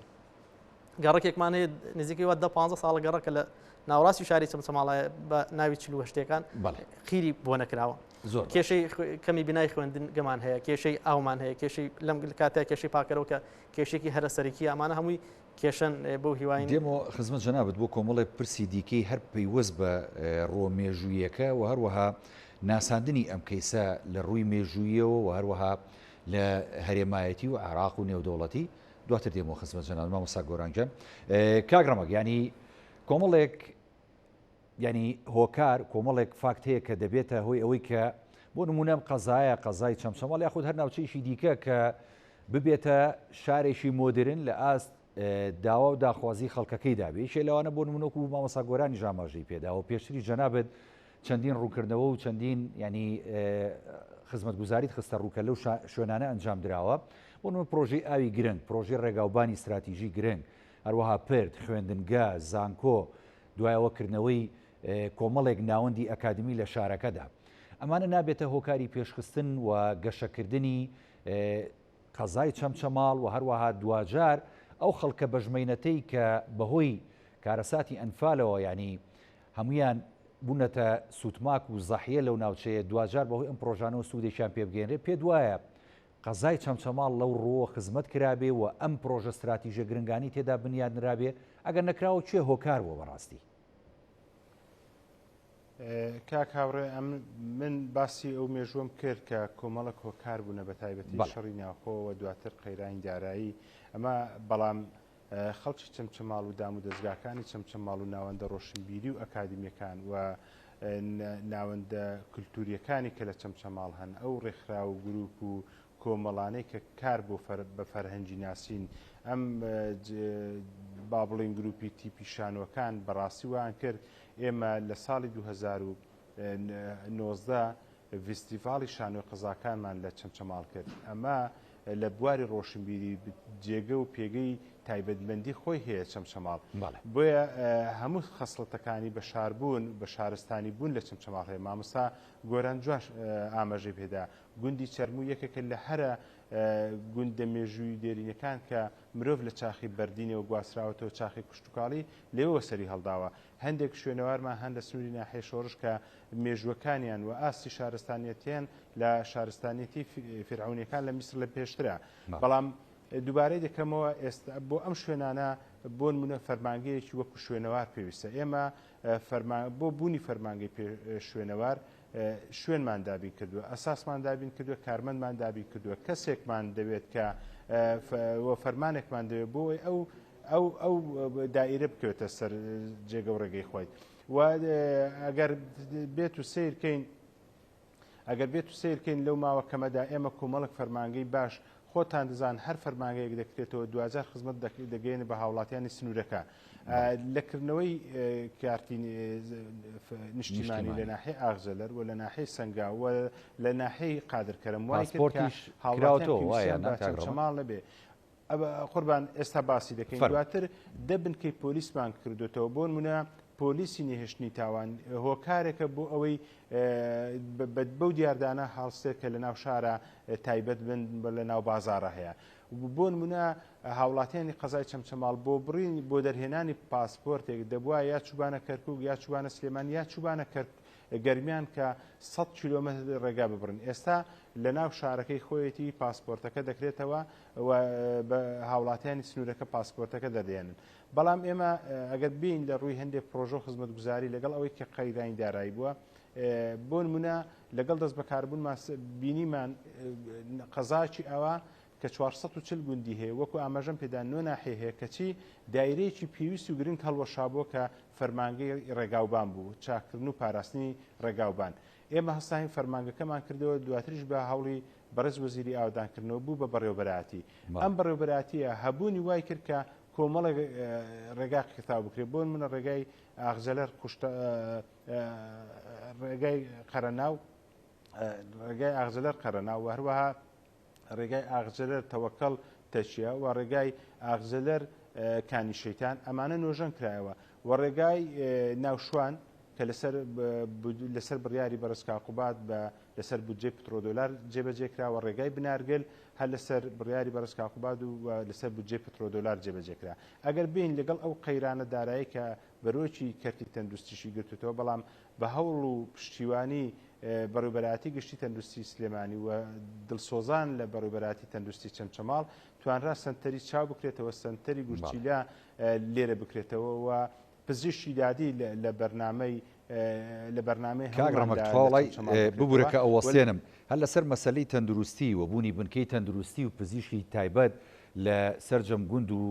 گەڕێکێکمان هەیە نزیکەی وە 15 ساڵە گەڕەکە لە ناوڕاستی شاری چەمچەماڵایە بە ناوی 48 خیری بۆ نەکراوە. زۆر کێشەی کەمی بینای خوێندنگەمان هەیە، کێشەی ئاومان هەیە، کێشەی لەم کاتێک کێشەی پاکەرەوە کە کێشێکی هەرە سەرەکی ئەمانە هەمووی کێشن بۆ هیواین دێمە خزمەت جەنابەت بۆ کۆمەڵێک پرسی دیکەی هەر پەیوەست بە ڕۆمێژوویەکە و هەروەها ناساندنی ئەم کەیسە لە ڕووی مێژوویەوە و هەروەها لە هەرێمایەتی و عراق و نێودەوڵەتی دواتر دێمەوە خزمەت جەناب مامۆستا گۆرانجەم. کاگڕەمەک ینی کۆمەڵێک ینی هۆکار کۆمەڵێک فاکت هەیە کە دەبێتە هۆی ئەوەی کە بۆ نمونە قەزایە قەزای چەمچەماڵ یاخود هەر ناوچەیەکی دیکە کە ببێتە شارێکی مۆدرن لە ئاست داوا و داخوازی خەڵکەکەی دابێ شێ لەوانە بۆ نمونەکو و مامۆستا گۆرانی ژاماژەی پێدا و پێشتری جەنابەت چەندین ڕووکردنەوە و چەندین ینی خزمەتگوزاریت خستە ڕووکە لەو شوێنانە ئەنجام درراوە بۆ نمونە پرۆژەی ئاوی گرنگ، پرۆژەی ڕێگاوبانی استراتیژی گرنگ، هەروەها پرد، خوێندنگە، زانکۆ، دوایەوەکردنەوەی کۆمەڵێک ناوەندی ئەکادمی لە شارەکەدا. ئەمانە نابێتە هۆکاری پێشخستن و گەشەکردنی قەزای چەمچەماڵ و هەروەها دوجار ئەو خەڵکە بەژمەینەتەی کە بەهۆی کارەساتی ئەنفالەوە ینی هەمویان بوونەتە سوتماک و زەحیە لەو ناوچەیە دوجار بەهۆی ئەم پرۆژانەوە سوودێکیان پێ بگەێنرێ پێ دوایە قەزای چەمچەماڵ لەو ڕۆوە خزمەت کرابێ و ئەم پرۆژە استراتیژە گرنگانی تێدا بنیادنرابێ ئەگەر نەکراوە کوێ هۆکار بووە بەڕاستی. کاک هاوڕێ من باسی ئەو مێژووم کرد کە کۆمەڵک هۆکار بوونە بە تایبەتی شەڕی ناوخۆوە دواتر قەیرانی دارایی ئەمە بەڵام خەڵکی چەمچەماڵ و دام و دەستگاکانی چەمچەماڵ و ناوەندە ڕۆشنبیری و ئەکادمیەکان و ناوەندە کولتوریەکانی کە لە چەمچەماڵ هەن ئەو ڕێکخرا و گروپ و کۆمەڵانەی کە کار بۆ بە فەرهەنگی ناسین ئەم با بڵین گروپی تیپی شانوەکان بەڕاستی وان کرد ئێمە لە ساڵی 2019 فیستیڤاڵی شانۆی قەزاکانمان لە چەمچەماڵ کرد. ئەمە لە بواری ڕۆشنبیری جێگە و پێگەی تایبەتمەندی خۆی هەیە چەمچەماڵ بۆیە هەموو خەسڵەتەکانی بە شاربوون بە شارستانی بوون لە چەمچەماڵ هەیە. مامۆستا گۆران جوش ئاماژەی پێدا گوندی چەرموو یەکێکە لە هەرە گوندە مێژووی دێرینەکان کە مرۆڤ لە چاخی بەردینەوە گواسراوەتەوە چاخی کوشتتوکاڵی لێوە سەری هەڵداوە. هەندێک شوێنەوارمان هەن لە سنووری ناحیە شۆڕش کە مێژوەکانیان و ئاستی شارستانیەتیان لە شارستانیەتی فرعونیەکان لە میسر لە پێشترا. بەڵام دووبارەی دەکەمەوە ئێستا بۆ ئەم شوێنانە بۆ نمونە فەرمانگەیەکی وەکو شوێنەوار پێویستە. ئێمە بۆ بوونی فەرمانگەی شوێنەوار شوێنمان دابین کردووە، ئەساسمان دابین کردووە، کارمەندمان دابین کردووە، کەسێکمان دەوێت کە فەرمانێکمان دەوێت بۆی ئەو دائیرە بکەوێتە سەر جێگە و ڕێگەی خۆی. و ئەگەر بێت و سیرکەین لەو ماوە کەمەدا ئێمە کۆمەڵک فەرمانگەی باش خۆتان دەزان هەر فەرمانگەیەک دەکرێتەوە دوجار خزمەت دەگەێنێ بە هاوڵاتیانی سنوورەکە لەکردنەوەی کارتی نیشتیمانی لە ناحیە ئاغزەلەر و لە ناحیە سەنگاو و لە ناحیە قادرکەرم وای هاوڵاتیان لەبێ. قوربان ئێستا باسی دەکەین دواتر دەبنکەی پۆلیسمان کردوێتەوە بۆ نمونە پۆلیسی نێهێشتنی تاوان هۆکارێکە بۆ ئەوەی بەو دیاردانە هاڵستێک کە لە ناو شارە تایبەت بن لە ناو بازارە هەیە. بۆ نمونە هاوڵاتیانی قەزای چەمچەماڵ بۆ بڕین بۆ دەرهێنانی پاسپۆرتێک دەبووە یا چوبانە کەرکووک یا چوبانە سلێمان یا چوبانە گەرمیان کە 100 کیلۆمەتر ڕێگا ببڕن. ئێستا لە ناو شارەکەی خۆیەتی پاسپۆرتەکە دەکرێتەوە و بە هاوڵاتیانی سنوورەکە پاسپۆرتەکە دەدێنن. بەڵام ئێمە ئەگەر بین لە ڕووی هەندێک پرۆژە خزمەتگوزاری لەگەڵ ئەوەی کە قەیرانی دارایی بووە بۆ نمونە لەگەڵ دەست بەکاربوون بینیمان قەزاکی ئەوە کە 440 گوندی هەیە وەکو ئاماژەم پێدا 9 ناحیە هەیە کەچی دایرەیەکی پێویست و گرنگ هەڵوەشابووە کە فەرمانگەی ڕێگاوبان بوو چاکردن و پاراستنی ڕێگاوبان. ئێمە هەستاین فەرمانگەکەمان کردەوە دواتریش بە هەوڵی بەڕێز وەزیری ئاودانکردنەوە بوو بە بەڕێوەبەراتی. ئەم بەڕێوەبەراتیە هەبوونی وای کرد کە کۆمەڵێک ڕێگای قتاو بکرێت بۆ منە ڕێگای ئاغزەلەر ڕێگای قەرەناو ڕێگای ئاغزەلەر قەرەناو و هەروەها ڕێگای ئاغزەلەر تەوەکەڵ تەچیە و ڕێگای ئاغزەلەر کانی شەیتان ئەمانە نۆژەن کرایەوە و ڕێگای ناوشوان کە لەسەر بڕیاری بەڕێز کاقوبات لەسەر بودجێ پترۆدۆلار جێبەجێکراوە ڕێگای بنارگل هەر لەسەر بڕیاری بەڕێز کاقوبات و لەسەر بودجێ پترۆدۆلار جێبەجێکرا ئەگەر بین لەگەڵ ئەو قەیرانە دارایی کە بەرۆکی کەرتی تەندروستیشی گرتوتەوە بەڵام بە هەوڵ و پشتیوانی بەڕێوەبەراتی گشتی تەندروستی سلێمانی و دڵسۆزان لە بەڕێوەبەراتی تەندروستی چەمچەماڵ توانرا سنتەری چاو بکرێتەوە سنتەری گورچیلا لێرە بکرێتەوە و پزیشکی دادی لە بەرنامەی کاگڕەمەکتۆڵی ببوورەکە ئەوەستێنم هەر لەسەر مەسلەی تەندروستی و بوونی بنکەی تەندروستی و پزیشکی تایبەت لە سەرجەم گوند و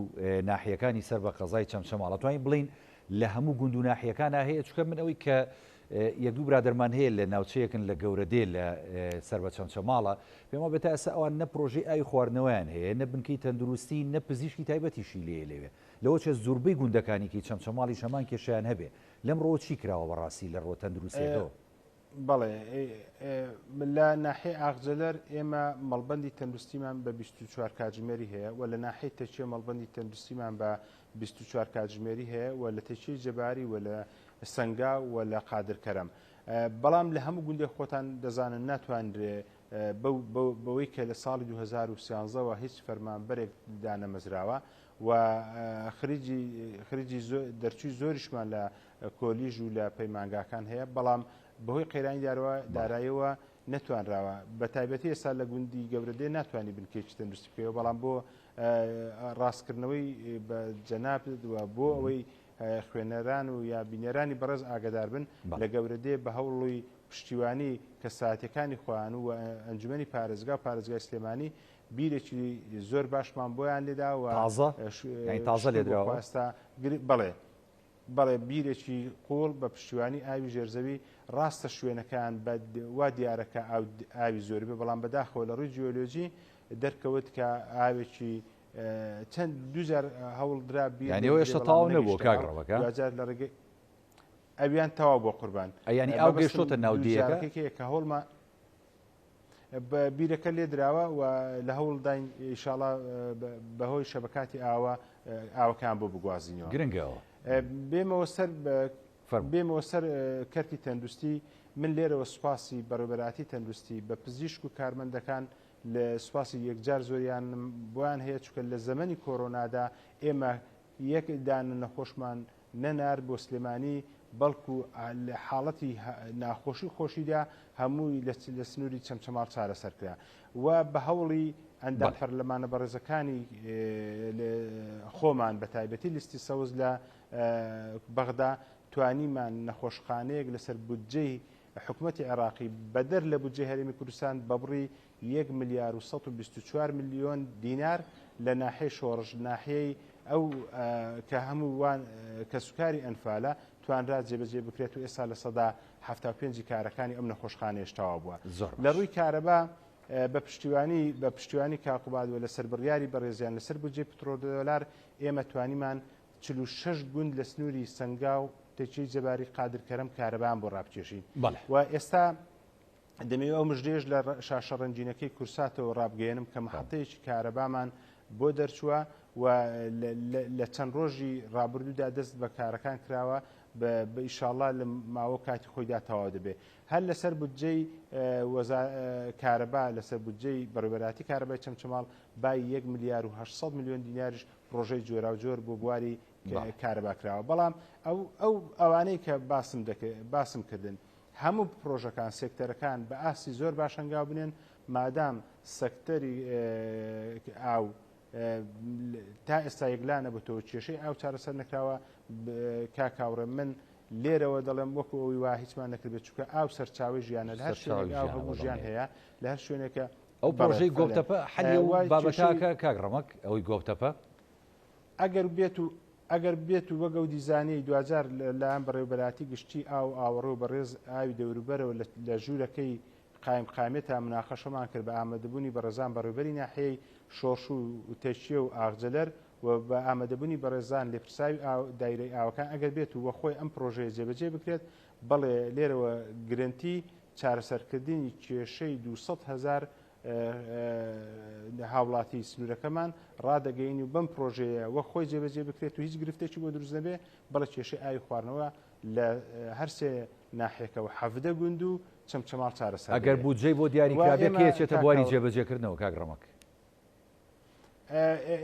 ناحیەکانی سەر بە قەزای چەمچەماڵ توانین بڵین لە هەموو گوند و ناحیەکانە هەیە چکە من ئەوەی کە یەک دوو برادەرمان هەیە لە ناوچەیەکن لە گەورەدێ لە سەر بە چەمچەماڵە پێما بێتە ئەسا ئەوان نە پرۆژەی ئاوی خواردنەوەیان هەیە نە بنکەی تەندروستی نە پزیشکی تایبەتیشی لێوێ لەوە چە زۆربەی گوندەکانێکی چەمچەماڵی شەمان کێشیان هەبێ لەم ڕۆ چی کراوە بەڕاستی لە ڕۆ تەندروستیەوە بەڵێ لە ناحێ ئاغجلەر ئێمە مەڵبەندی تەندروستیمان بە 24 کاتژمێری هەیە و لە ناحێ تەچیە مەڵبەندی تەندروستیمان بە 24 کاتژمێری هەیە و لە تەچی جەباری و لە سەنگا و لە قادرکەرم بەڵام لە هەموو گوندێک خۆتان دەزانن ناتوانرێ بەوەی کە لە ساڵی 2013ەوە هیچ فەرمانبەرێک دانەمەزراوە و خریجی دەرچووی زۆریشمان لە کۆلیژ و لە پەیمانگاکان هەیە بەڵام بەهۆی قەیرانی داراییەوە نەتوانراوە بە تایبەتی ئێستا لە گوندی گەورەدێ ناتوانانی بنکێکی تەندروستی بکەوە بەڵام بۆ ڕاستکردنەوەی بە جەناب بۆ ئەوەی خوێنەران و یا بینەرانی بەڕێز ئاگدار بن لە گەورەدێ بە هەوڵی پشتیوانی کەساتەکانی خۆیان و ئەنجومەنی پارێزگا و پارێزگای سلێمانی بیرێکی زۆر باشمان بۆیان لێدا و تازە لێدراوە بەڵێ بیرێکی قوڵ بە پشتیوانی ئاوی ژێرزەوی ڕاستە شوێنەکان وا دیارەکە ئاوی زۆری بێ بەڵام بەداخەوە لە ڕووی جیۆلۆژی دەرکەوت کە ئاوێکی چەند دوجار هەوڵدرا بیانەوە ێشتا تاوا نەبووە کاگڕەوەکە لە ڕێگەی ئەویان تەواو بۆ قوربان ئەیانی ئاو گەشتۆتە ناودیەکە کە هەوڵما بیرەکە لێ دراوە و لە هەوڵداین ئینشاڵڵا بەهۆی شەبکاتی ئاوەکان بۆ بگوازینەوە گرنگەوە بێمەوە سەر کەرتی تەندروستی من لێرەوە سوپاسی بەڕێوەبەراتی تەندروستی بە پزیشک و کارمەندەکان لە سوپاسی یەکجار زۆریان بۆیان هەیە چکە لە زەمەنی کۆرۆنادا ئێمە یەکدان نەخۆشمان نەنار بۆ سلێمانی بەڵکو لە حاڵەتی ناخۆشی خۆشیدا هەمووی لە سنووری چەمچەماڵ چارەسەرکرا و بە هەوڵی ئەندام پەرلەمانە بەڕێزەکانی خۆمان بە تایبەتی لیستی سەوز لە بەغدا توانیمان نەخۆشخانەیەک لەسەر بودجەی حکوومەتی عێراقی بەدەر لە بودجەی هەرێمی کوردستان بەبڕی 1 ملیار و 124 میلیۆن دینار لە ناحێی شۆڕژ ناحیەی ئەو کە هەمووان کە سوکاری ئەنفالە توانرا جێبەجێ بکرێت و ئێستا لە سەدا 75 کارەکانی ئەم نەخۆشخانەیە تەواو بووە لە ڕووی کارەبا بە پشتیوانی کاقوباد و لەسەر بڕیاری بەڕێزیان لەسەر بودجێ پترۆدۆلار ئێمە توانیمان 46 گوند لە سنووری سەنگا و تەچی جەباری قادرکەرم کارەبان بۆ ڕابکێشین و ئێستا دەمەوێت ئەو مژدێژ لە شاشە ڕەنجینەکەی کورساتەوە ڕابگەێنم کە محەتەیەکی کارەبامان بۆ دەرچووە و لە چەند ڕۆژی ڕابردوودا دەست بە کارەکان کراوە بە ئیشاڵڵا لە ماوە کاتی خۆیدا تەواو دەبێت هەر لەسەر بودجەی کارەبا لەسەر بودجەی بەڕێوەبەراتی کارەبای چەمچەماڵ بای 1 ملیار و 800 میلیۆن دیناریش پرۆژەی جۆرا و جۆر بۆ بواری کارەبا کراوە بەڵام ئەوانەی کە باسم کردن هەموو پرۆژەکان سێکتەرەکان بە ئاسی زۆر باش هەنگاو بنێن مادام سەکتەری ئاو تا ئێستا یەکلانە بەتەوە کێشەی ئاو چارەسەر نەکراوە کاکاوڕێ من لێرەوە دەڵێم وەکو ئەوی وا هیچمان نەکردێت چکە ئاو سەرچاوی ژیانە لە هەر شوێنێک ئاو هەموو ژیان هەیە لە هەر شوێنێکە ئەو پرۆژەی گۆپتەپە حەلی بابەتاکە کاگڕەمەک ئەوەی گۆپتەپە ئەگەر بێت و وەگە و دیزانی دوجار لەم بەڕێوەبەراتی گشتی ئاوەڕێ و بەڕێز ئاوی دەوروبەرەوە لە ژوورەکەی قایمقامێتە مناقەشەمان کرد بە ئامادەبوونی بەڕێزان بەڕێوەبەری ناحیەی شۆڕش و تێشیە و ئاغجلەر و بە ئامادەبوونی بەڕێزان لێپرساوی دایرەی ئاوەکان ئەگەر بێت و وەخۆی ئەم پرۆژەیە جێبەجێ بکرێت بەڵێ لێرەوە گرنتی چارەسەرکردنی کێشەی 200,000 هاوڵاتی سنوورەکەمان ڕادەگەین و بەم پرۆژەیە وە خۆی جێبەجێ بکرێت و هیچ گرفتێکی بۆ دروست نەبێ بەڵە کێشەی ئاوی خواردنەوە لە هەرسێ ناحێکە و حەفدە گوند و چەمچەماڵ چارەسەر ئەگەر بودجەی بۆ دیاریکرابێکێچێتە بواری جێبەجێکردنەوە کاگڕەمەک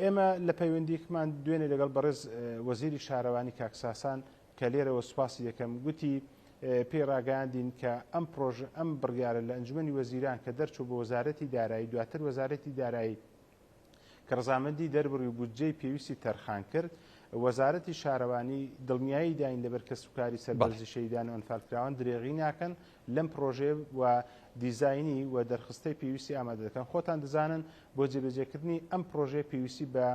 ئێمە لە پەیوەندیکمان دوێنێ لەگەڵ بەڕێز وەزیری شارەوانی کاکساسان کە لێرەوە سوپاسی یەکەم گوتی پێی ڕاگەاندین کە ئەم بڕیارە لە ئەنجومەنی وەزیران کە دەرچوو بە وەزارەتی دارایی دواتر وەزارەتی دارایی کە ڕزامەندی دەربڕی و بودجەی پێویستی تەرخان کرد وەزارەتی شارەوانی دڵنیایی داین لەبەر کە سوکاری سەربەرزی شەیدان و ئەنفالکراوان درێغی ناکەن لەم پرۆژێ و دیزاینی و دەرخستەی پێویستی ئامادە دەکەن خۆتان دەزانن بۆ جێبەجێکردنی ئەم پرۆژێ پێویستی بە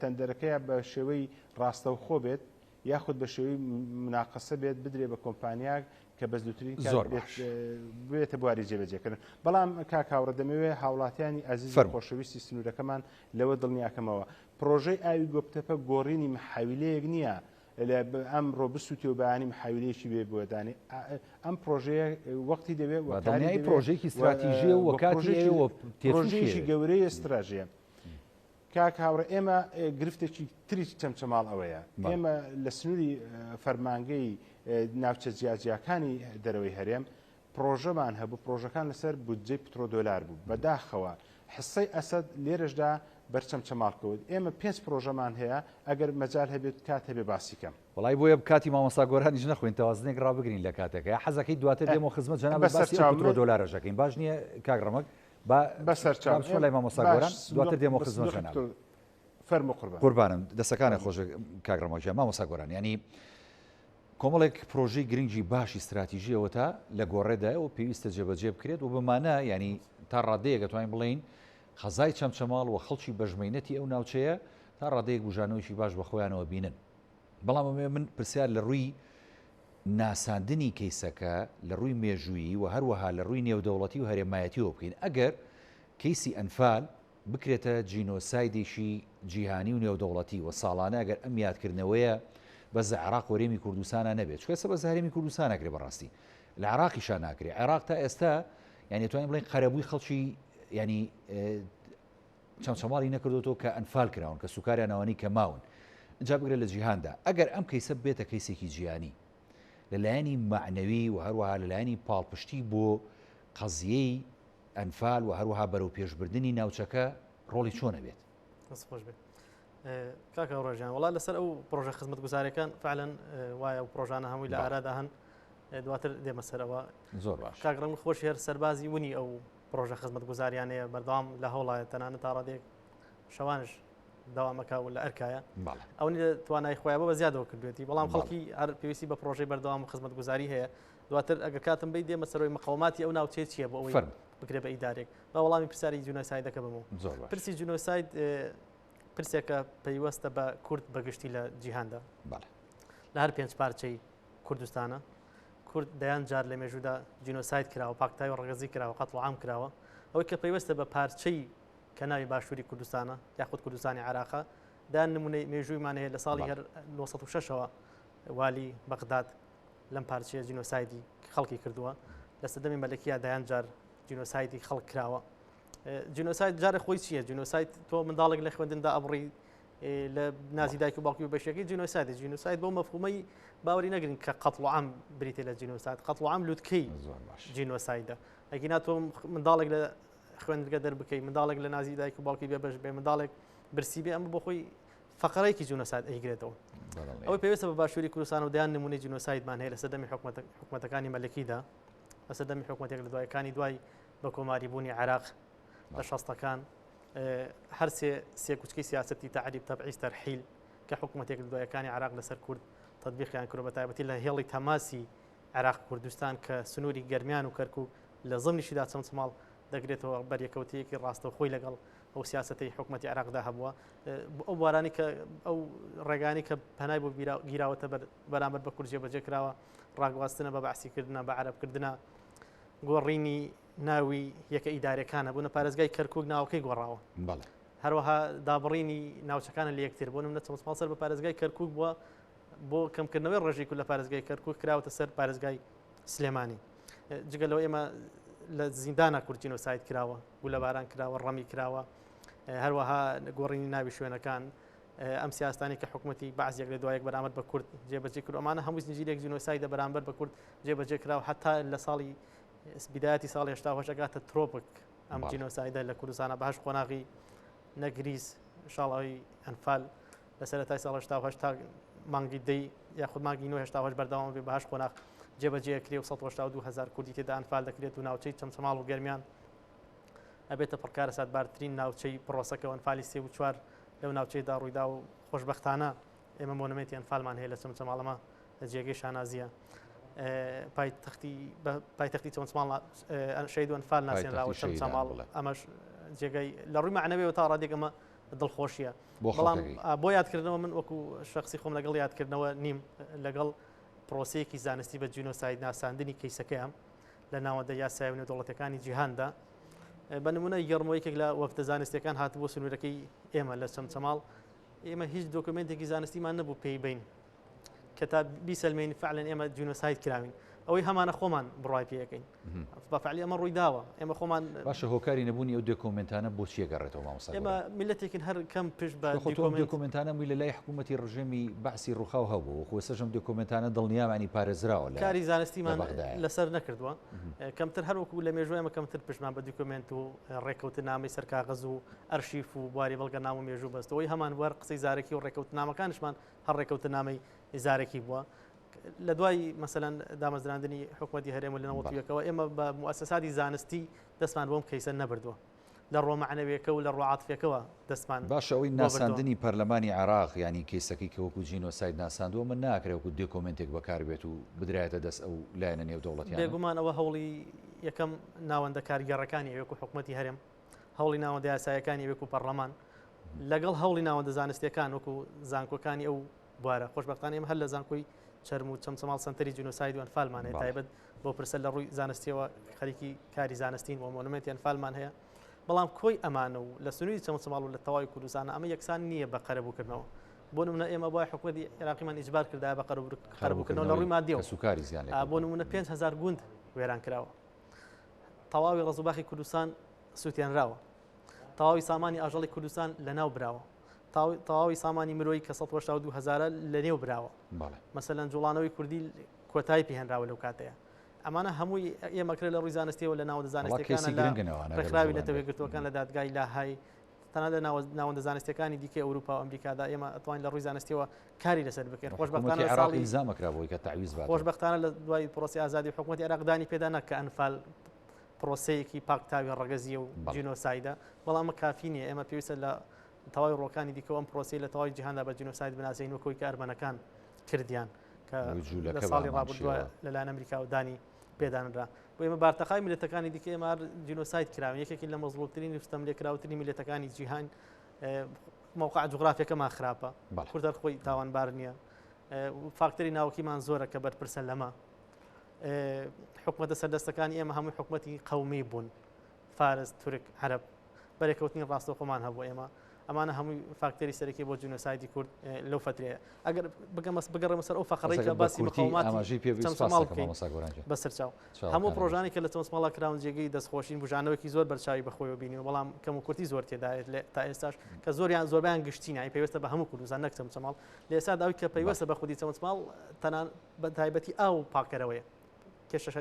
تەندەرەکەیە بە شێوەی ڕاستەوخۆ بێت یاخود بە شێوەی مناقەسە بێت بدرێ بە کۆمپانیاک کە بە زووترین بێتە بواری جێبەجێکردن بەڵام کاکاوڕە دەمەوێت هاوڵاتیانی ئەزیز خۆشەویستی سنوورەکەمان لەوە دڵنیاکەمەوە پرۆژەی ئاوی گۆپتەپە گۆڕینی محاویلەیەک نییە ئەمڕۆ بسووتی و بەیانی محاویلەیەکی بێ بۆدانی ئەم پرۆژەیە وەختی دەوێت پرۆژێکی استراتیژیە و پرۆژێکی گەورەی ئەستراژیە کاک هاوڕە ئێمە گرفتێکی تری چەمچەماڵ ئەوەیە ئێمە لە سنووری فەرمانگەی ناوچە جیاجیاکانی دەرەوەی هەرێم پرۆژەمان هەبوو پرۆژەکان لەسەر بودجەی پترۆدۆلار بوو بەداخەوە حسەی ئەسەد لێرەشدا بەرچەمچەماڵ کەوت ئێمە 5 پرۆژەمان هەیە ئەگەر مەجال هەبێت کات هەبێ باسیکەم وڵای بۆیە کاتی مامۆستا گۆرانیش نەخوێن تەوازنێک ڕابگرین لە کاتێکە حەزەکەی دواتر دێمە خزمەت جەناب پترۆدۆلارەشەکەین باش نییە کاگڕەمەک بەسەر لای مامۆستا گۆران دواتر دێمە خزمەت جەناب فەرمو قوربانم دەستەکانە خۆش کاگڕەمەکیان مامۆستا گۆران ینی کۆمەڵێک پرۆژەی گرنگی باشی استراتیژیەوە تا لە گۆڕێدایەوە پێویستە جێبەجێ بکرێت و بمانە ینی تا ڕادەیە دەتوانین بڵین خەزای چەمچەماڵ و خەڵکی بەژمەینەتی ئەو ناوچەیە تا ڕادەیەک بژانەوەیشی باش بە خۆیانەوە بینن بەڵام من پرسیار لە ڕووی ناساندنی کەیسەکە لە ڕووی مێژوویی و هەروەها لە ڕووی نێودەوڵەتی و هەرێمایەتیەوە بکەین ئەگەر کەیسی ئەنفال بکرێتە جینۆسایدێکی جیهانی و نێودەوڵەتی و ساڵانە ئەگەر ئەم یادکردنەوەیە بەز عراق وەرێمی کوردستانە نەبێت چکە سەبەز هەرێمی کوردستان ناکرێت بەڕاستی لە عراقیشان ناکرێت عێراق تا ئێستا یعنی توانین بڵین قەرەبووی خەڵکی ینی چەمچەماڵی نەکردوەوە کە ئەنفال کراون کە سوکاریان ئەوانەی کە ماون اینجا بگرێت لە جیهاندا ئەگەر ئەم کەیسە بێتە کەیسێکی جیهانی لەلایەنی معنەوی و هەروەها لەلایەنی پاڵپشتی بۆ قەزیەی ئەنفال و هەروەها بەرەو پێشبردننی ناوچەکە ڕۆڵی چۆنە بێت خۆش بێت کاکە ڕۆژیان وڵات لەسەر ئەو پرۆژە خزمەت گوزارەکان فعلەن وایە و پرۆژانە هەمووی لە ئارادا هەن دواتر دێمە سەرەوە زۆر باش کاگڕم خۆشی هەر سەربازی ونی ئەو پرۆژە خزمەت گوزاریانەیە بەردەوام لە هەوڵایە تەنانەت تا ڕادێک شەوانش داوامەکە و لە ئەرکایە ئەو توانای خۆیان بە زیادەوە کردوێتی بەڵام خەڵکی هەر پێویستی بە پرۆژەی بەردەوام خزمەت گوزاری هەیە دواتر ئەگەر کاتم بی دێمە سەرۆی مەقاوماتی ئەو ناوچێ چییە بۆ ئەوەی بکرێ بە ئیدارێک بە وەڵامی پرسیاری جینۆسایدەکە بمەوە پرسی جینۆساید پرسێکە پەیوەستە بە کورد بەگشتی لە جیهاندا لە هەر 5 پارچەی کوردستانە کورد دەیان جار لە مێژوودا جینۆساید کراوە پاکتای و ڕگەزی کراوە قەتڵ عام کراوە ئەوەی کە پەیوەستە بە پارچەی کە ناوی باشووری کوردستانە یاخود کوردستانی عراقە دایان نمونەی مێژوویمان هەیە لە ساڵی هەر 1906ەوە والی بەغداد لەم پارچەیە جینۆسایدی خەڵکی کردووە لە سەردەمی مەلەکیە دایان جار جینۆسایدی خەڵک کراوە جینۆساید جارە خۆی چییە جینۆساید تۆ منداڵێک لە خوێندندا ئەبڕی لە نازی دایک و باوکی و بەشێکی جینۆساید بۆ مەفهومەی باوەری نەگرین کە قەتڵ عام بریتێ لە جینۆساید قەتڵ عام لوتکەی جینۆسایدە ئەگی ناتۆ منداڵێک لە خوێندگە دەربکەی منداڵێک لە نازی دایک و باوکی بێ بەش بێ منداڵێک برسی بێ ئەمە بۆ خۆی فقرەیەکی جینۆساید ئەیگرێتەوە ئەوەی پێویستە بە باشووری کوردستان و دەیان نمونەی جینۆسایدمان هەیە لە سەردەمی حکومەتەکانی مەلەکیدا لە سەردەمی حکومەتێک لە دوایەکانی دوای بە کۆماریبوونی عێراق لە شەستەکان هەر سێ کوچکەی سیاسەتی تەعریب تەبعیز تەرحیل کە حکومەتێک لە دوایەکانی عێراق لەسەر کورد تەطبیقیان کرد بە تایبەتی لە هێڵی تەماسی عێراق کوردستان کە سنووری گەرمیان و کەرکووک لە زمنیشیدا چەمچەماڵ دەگرێتەوە بەریەکەوتەیەکی ڕاستەوخۆی لەگەڵ ئەو سیاسەتی حکومەتی عێراقدا هەبووە ئەو بارانی کە ئەو ڕێگانی کە پەنای بۆ گیراوەتە بەرامبەر بە کورد جێبەجێ کراوە ڕاگواستنە بە بەعسیکردنە بە عەرەبکردنە گۆڕینی ناوی یەکە ئیدارەکانە بوونە پارێزگای کەرکووک ناوەکەی گۆڕاوە هەروەها دابڕینی ناوچەکانە لە یەکتر بۆ نمونە چەمچەماڵ سەر بە پارێزگای کەرکووک بووە بۆ کەمکردنەوەی ڕێژەی کورد لە پارێزگای کەرکووک کراوەتە سەر پارێزگای سلێمانی جگەلەوە ئێمە لە زیندانە کورد جینۆساید کراوە گولە باران کراوە ڕەمی کراوە هەروەها گۆڕینی ناوی شوێنەکان ئەم سیاستانی کە حکوومەتی بەعزیەک لە دوایەک بەرامبەر بە کورد جێبەجێ کرد ئەمانە هەموو زنجیرێک جینۆسایدە بەرامبەر بە کورد جێبەجێ کراوە حتا لە ساڵی بدایەتی ساڵی هێشتا هۆشەکاتە ترۆپک ئەم جینۆسایدە لە کوردستانە بەهاش قۆناغی نەگریز شاڵەوەی ئەنفال لە سەرەتای ساڵ هێشتا مانگی دەی یاخود مانگی نوێ هێشتا هۆش بەردەوام بێ بەهاش قۆناغ جێبەجێ کرێ و 1970 کوردی تێدا ئەنفال دەکرێت و ناوچەی چەمچەماڵ و گەرمیان ئەبێتە پڕکارە ساتبارترین ناوچەی پرۆسەکەەوە ئەنفالی 34 لەو ناوچەیدا ڕوویدا و خۆشبەختانە ئێمە مۆنومنتی ئەنفالمان هەیە لە چەمچەماڵەمە لە جێگەی شانازیە پایتەختی چەمچەماڵ شەید و ئەنفال ناسێنراوە چەمچەماڵ ئەمەش جێگەی لە ڕووی معنەویەوە تا ڕادێک ئەمە دڵخۆشیە بەڵام بۆ یادکردنەوە من وەکو شخصی خۆم لەگەڵ یادکردنەوە نیم لەگەڵ پرۆسەیەکی زانستی بە جینۆساید ناساندنی کەیسەکەیان لە ناوەندە یاسای نێودەوڵەتەکانی جیهاندا بە نمونە گەڕمەوەیەکێک لە وەفتە زانستیەکان هاتبوو سنوورەکەی ئێمە لە چەمچەماڵ ئێمە هیچ دۆکمنتێکی زانستیمان نەبوو پێی بین کە تا بیسەلمێنی فعلەن ئێمە جینۆساید کراوین ئەوەی هەمانە خۆمان بڕای پێەکەین بەفعلی ئەمە ڕوویداوە ئێمە خۆمان باشە هۆکاری نەبوونی ئەو دۆکۆمنتانە بۆ چیە گەڕێتەوە مامۆستا ئێمە میلەتێکن هەر کەم پشت بە دۆکۆمنتانە مووی لە لای حکوومەتی ڕژێمی بەعسی ڕووخاو هەبوو خۆسەژەم دۆکۆمنتانە دڵنیامانی پارێزراوە لە کاری زانستیمان لەسەر نەکردووە کەمتر هەروەکو لە مێژوایمە کەمتر پشتمان بە دۆکۆمنت و ڕێکەوتنامەی سەرکاغەز و ئەرشیف و بواری بەڵگەنامە و مێژوو بەستەوەی هەمان وەر قسەی زارێکی و ڕێکەوتنامەکانشمان هەر ڕێکەوتنامەی زارێکی بووە لە دوای مەسەلەن دامەزراندنی حکوومەتی هەرێم و لە نەوەتیەکەەوە ئێمە بە موسساتی زانستی دەستمان بۆم کەیسە نەبردووە لە ڕۆ معنەوێکە و لە ڕۆعاتفێکەوە دەستمان باشە ئەوەی ناساندنی پەرلەمانی عراق ینی کەیسەکەی کە وەکو جینۆساید ناساندووە من ناکرێت وەکو دۆکۆمنتێک بەکاربێت و بدرایەتە دەست ئەو لایەنە نێودەوڵەتیان بێگومان ئەوە هەوڵی یەکەم ناوەندە کارگەڕەکانی ئەوێک و حکوومەتی هەرێم هەوڵی ناوەندە یاسایەکانی ئەوێک و پەرلەمان لەگەڵ هەوڵی ناوەندە زانستیەکان وەکو زانکۆکانی ئەو بوارە خۆشبەختانە ئێمە هەر لە زانکۆی چەرم و چەمچەماڵ سنتەری جینۆساید و ئەنفالمان هەیە تایبەت بۆ پرسە لە ڕووی زانستیەوە خەریکی کاری زانستین و مۆنومنتی ئەنفالمان هەیە بەڵام کۆی ئەمانە و لە سنووری چەمچەماڵ و لە تەواوی کوردستانە ئەمە یەکسان نییە بە قەرەبووکردنەوە بۆ نمونە ئێمە بۆی حکوومەتی عێراقیمان ئیجبار کردای بە قەرەبووکردنەوە لە ڕووی مادیەوە سوکاری زیان بۆ نمونە 5000 گوند وێران کراوە تەواوی ڕزوباخی کوردستان سووتێنراوە تەواوی سامانی ئاژەڵی کوردستان لە ناو براوە تەواوی سامانی مرۆی کە 1970 لە نێو براوە مەسەلەن جوڵانەوەی کوردی کۆتایی پێهێنراوە لەو کاتەیە ئەمانە هەمووی ئێمەکرێت لە ڕووی زانستیەوە لە ناوەندە زانستیەکانە ڕێکخراوی نەتەوەیەگرتوەکان لە دادگای لاهای تەنها لە ناوەندە زانستیەکانی دیکە ئەوروپا و ئەمریکادا ئێمە ئەتوانین لە ڕووی زانستیەوە کاری لەسەر بکەین خۆشبەختانە عێراقی زامەکرابەوەی کە تعویز بات خۆشبەختانە لە دوای پرۆسی ئازادی حکوومەتی عێراقدانی پێدا نەکە ئەنفال پرۆسەیەکی پاکتاوی ڕەگەزیە و جینۆسایدە بەڵام ئەمە کافی نییە ئێمە پێویستە لە تەواوی ڕۆکانی دیکە ئەم پرۆسی لە تەواوی جیهاندا بە جینۆساید بناسین وەکەوەی کە ئەرمەنەکان کردیان کە لە ساڵی ڕابردووە لەلایەن ئەمریکا و دانی پێدانرا بۆ ئێمە بارتەقای میلەتەکانی دیکە ئێمە جینۆساید کراون یەکێکی لە مەزڵوترین وستەم لێکراوترین میلەتەکانی جیهان موقع جوغرافیەکەمان خراپە کوردەر خۆی تاوانبار نییە فاکتەری ناوەکیمان زۆرە کە بەرپرسە لەمە حکوومەتە سەردەستەکانی ئێمە هەمووی حکوومەتی قەومی بوون فارس تورک عەرەب بەرێکەوتنی ڕاستەوخۆمان هەبوو ئێمە ئەمانە هەمووی فاکتەری سەرەکی بۆ جینۆسایدی کورد لەو فترەیە ئەگەر بگەڕێمە سەر ئەو فەقەڕەی کە باسی مقاوماتی چەمچەماڵ بکەین بەسەرچاو هەموو پرۆژانی کە لە چەمچەماڵا کراون جێگەی دەستخۆشین بژانەوەکی زۆر بەرچاوی بەخۆیەوە بینین بەڵام کەم و کورتی زۆر تێدایێت تا ئێستاش کە زۆربیان گشتینای پێویستە بە هەموو کوردستان نەک چەمچەماڵ لە ئێستا داوی کە پێویستە بە خودی چەمچەماڵ تەنان بە تایبەتی ئاو پاکەرەوەیە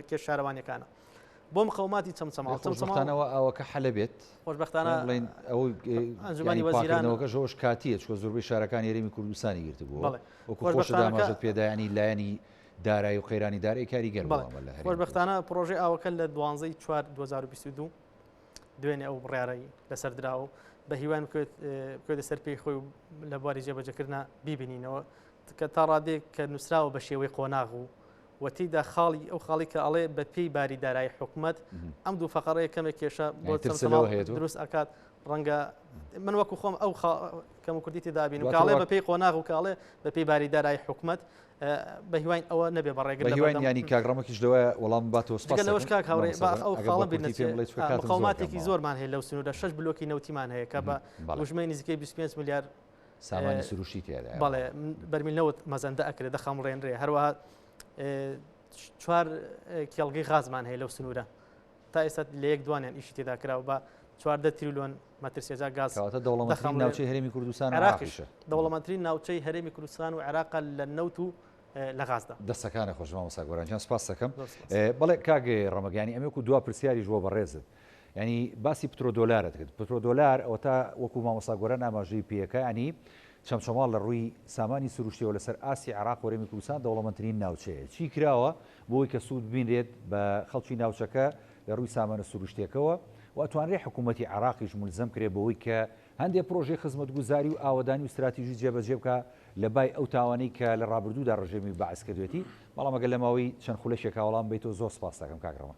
کێش شارەوانیەکانە بۆ مقاوماتی چەمچەماڵەوە ئەوەکە حەلە بێت خۆشبەختانە بڵین ئەو ئەنجومانی وەزیرانەوەکە ژۆش کاتیە چکە زۆربەی شارەکان یاریمی کوردستانی گرتبووە وەکو خۆش داماژت پێدایانی لایەنی دارایی و خێرانی دارایی کاریگەر خۆشبەختانە پرۆژێ ئاوەکە لە 12/4/2022 دوێنێ ئەو بڕیارەی لەسەر دراوە بە هیوان کوێدە سەر پێی خۆی لە بواری جێبەجەکردنا بیبینینەوە کە تا ڕادێک کە نووسراوە بە شێوەی قۆناغ و وەتیدا خاڵی ئەو خاڵی کە ئەڵێ بە پێی باری دارایی حکوومەت ئەم دوو فەقەڕەیە کەمێک کێشە بۆ دروست ئەکات ڕەنگە من وەکو خۆم ئەو کەم و کوردی تێدابین و کاڵێ بە پێی قۆناغ و کاڵێ بە پێی باری دارایی حکوومەت بە هیوان ئەوە نەبێ بەڕێگر هیوان ینی کاگڕەمەکیش لەوە وەڵام باتەوە سپاس لەوەش کاک هاوڕێ ئەو خاڵە بینێت مقاوماتێکی زۆرمان هەیە لەو سنوورە 6 بلۆکی نەوتیمان هەیە کە بە وژمەی نزیکەی 25 میلیارد سامانی سروشتی تێدا بەڵێ بەرمیلنەوت مەزەندە ئەکرێت دەخەمڕێنرێ هەروەها 4 کێڵگەی غازمان هەیە لەو سنوورە تا ئێستا لە یەک دوانیان ئیشی تێدا کراوە بە 14 تریلیۆن مەترسێجا گاز کەواتە دەوڵەمەندترین ناوچەی هەرێمی کوردستان و عێراقیش عێراقیشە دەوڵەمەندترین ناوچەی هەرێمی کوردستان و عێراق لە نەوت و لە غازدا. دەستەکانە خۆش مامۆستا گۆرانجیان سپاس دەکەم. بەڵێ کاگێ ڕەمەگیانی ئەمێکو دوا پرسیاریش بۆ بەڕێزت، ینی باسی پترۆدۆلارت کرد. پترۆدۆلار ئەوە تا وەکو مامۆستا گۆران ئاماژەی پێەکە، ینی چەمچەماڵ لە ڕووی سامانی سروشتیەوە لەسەر ئاسی عێراق و هەرێمی کوردستان دەوڵەمەندترین ناوچەیە. چی کراوە بۆی کە سوود ببینرێت بە خەڵکی ناوچەکە لە ڕووی سامانە سروشتیەکەوە و ئەتوانرێ حکوومەتی عێراقیش ملزم کرێ بەوەی کە هەندێک پرۆژەی خزمەتگوزاری و ئاوەدانی و استراتیژی جێبەجێ بکە لە بای ئەو تاوانەی کە لە ڕابردوودا ڕژێمی بەعس کردوێتی. بەڵام ئەگەر لە ماوەی چەند خولەشێکا وەڵام بیتەوە زۆر سپاس دەکەم کاکڕەوە.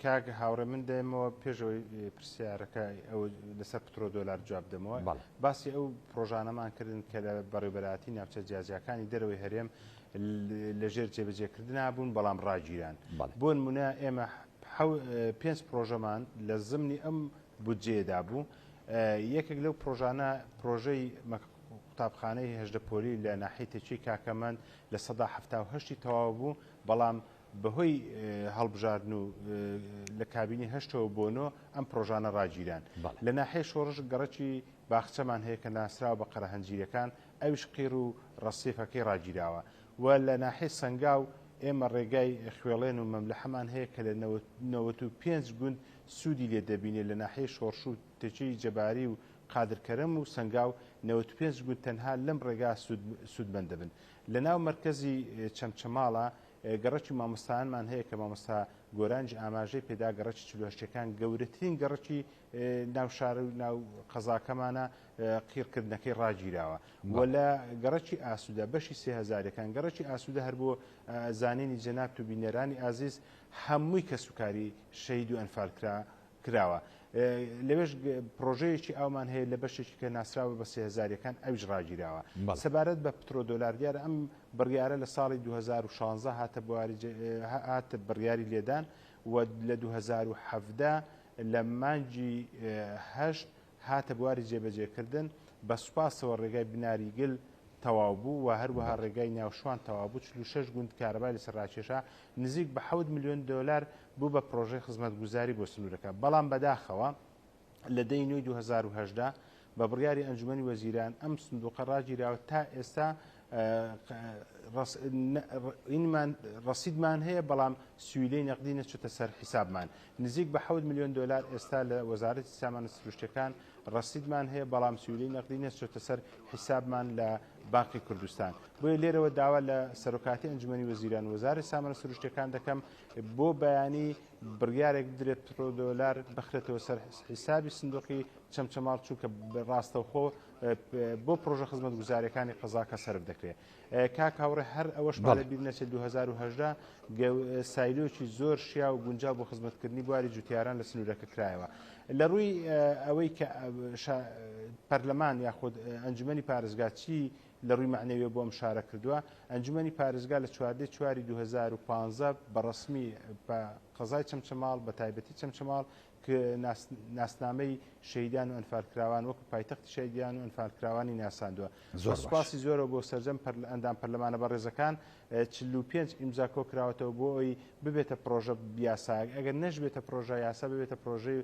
کاک هاوڕێ من دێمەوە پێشەوەی پرسیارەکە ئەو لەسەر پترۆدۆلار جواب دەمەوە باسی ئەو پرۆژانەمان کردن کە لە بەڕێوەبەراتی ناوچە جیاجیەکانی دەرەوەی هەرێم لەژێر جێبەجێکردنا بوون بەڵام ڕاگیران. بۆ نمونە ئێمە 5 پرۆژەمان لە زمنی ئەم بودجێدا بوو. یەکێک لەو پرۆژانە پرۆژەی قوتابخانەی هێژدە پۆلی لە ناحیە تێچی کاکەمەند لە 1970 تەواو بوو، بەڵام بەهۆی هەڵبژاردن و لە کابینی هەشتەوە بۆنەوە ئەم پرۆژانە ڕاگیران. لە ناحیە شۆڕش گەڕەکی باخچەمان هەیە کە ناسراوە بە قەرەهەنجیرەکان، ئەویش قیر و ڕەسیفەکەی ڕاگیراوە. و لە ناحیە سەنگاو ئێمە ڕێگای خوێڵێن و مەملەحەمان هەیە کە لە 95 گوند سوودی لێ دەبینێت لە ناحیە شۆڕش و تێچەی جەباری و قادرکەرم و سەنگاو 95 گوند تەنها لەم ڕێگا سوودمەند دەبن. لە ناو مەرکەزی چەمچەماڵە گەڕەکی مامۆستایانمان هەیە کە مامۆستا گۆرانج ئاماژەی پێدا گەڕەکی چلوهشتەکان گەورەترین گەڕەکی ناو شار و ناو قەزاکەمانە قیرکردنەکەی ڕاگیراوە. و لە گەڕەکی ئاسوودە بەشی 3000ەکان گەڕەکی ئاسوودە هەر بۆ زانینی جەناب و بینەرانی ئازیز هەمووی کەسوکاری شەید و ئەنفال کراوە. لەوێش پرۆژەیەکی ئەومان هەیە لە بەشێکی کە ناسراوە بە 3000ەکان ئەویش ڕاگیراوە. سەبارەت بە پترۆدۆلار دیارە ئەم بڕیارە لە ساڵی 2016 هاتە بڕیاری لێدان و لە 2017 لە مانگی 8 هاتە بواری جێبەجێکردن. بە سوپاسەوە ڕێگای بناری گل تەواو بوو و هەروەها ڕێگای ناوشوان تەواو بوو. 46 گوند کارەبای لەسەر ڕاکێشا نزیک بە 7 میلیۆن دلار بوو بە پرۆژەی خزمەتگوزاری بۆ سنوورەکە. بەڵام بەداخەوە لە دەی نوێی 2018 بە بڕیاری ئەنجومەنی وەزیران ئەم سندوقە ڕاگیراوە تا ئێستا ڕەسیدمان هەیە، بەڵام سویلەی نەقدی نەچێتە سەر حیسابمان. نزیک بە 7 میلیۆن دلار ئێستا لە وەزارەتی سامانە سروشتیەکان ڕەسیدمان هەیە، بەڵام سویلەی نەقدی نەچێتە سەر حیسابمان لە بانقی کوردستان. بۆیە لێرەوە داوا لە سەرۆکاتی ئەنجومەنی وەزیران وەزارەتی سامانە سروشتیەکان دەکەم بۆ بەیانی بڕیارێک بدرێت پترۆدۆلار بخرێتەوە سەر حیسابی سندوقی چەمچەماڵ، چونکە ڕاستەوخۆ بۆ پرۆژە خزمەتگوزاریەکانی قەزاکە سەرف دەکرێت. کاک هاوڕێ هەر ئەوەش باڵێ بیر نەچێت 2018 سایلۆکی زۆر شیا و گونجاو بۆ خزمەتکردنی بواری جوتیاران لە سنوورەکە کرایەوە. لە ڕووی ئەوەی کە پەرلەمان یاخود ئەنجومەنی پارێزگا چی لە ڕووی معنەویە بۆ ئەم شارە کردووە، ئەنجومەنی پارێزگا لە 14 2015 بەڕسمی بە قەزای چەمچەماڵ بە تایبەتی چەمچەماڵ کە ناسنامەی شەیدان و ئەنفالکراوان وەکو پایتەختی شەیدان و ئەنفالکراوانی ناساندووە. سوپاسی زۆرە بۆ سەرجەم ئەندام پەرلەمانە بەڕێزەکان 45 ئیمزا کۆ کراوەتەوە بۆ ئەوی ببێتە پرۆژە بیاسایەک، ئەگەر نەژبێتە پرۆژە یاسا ببێتە پرۆژەی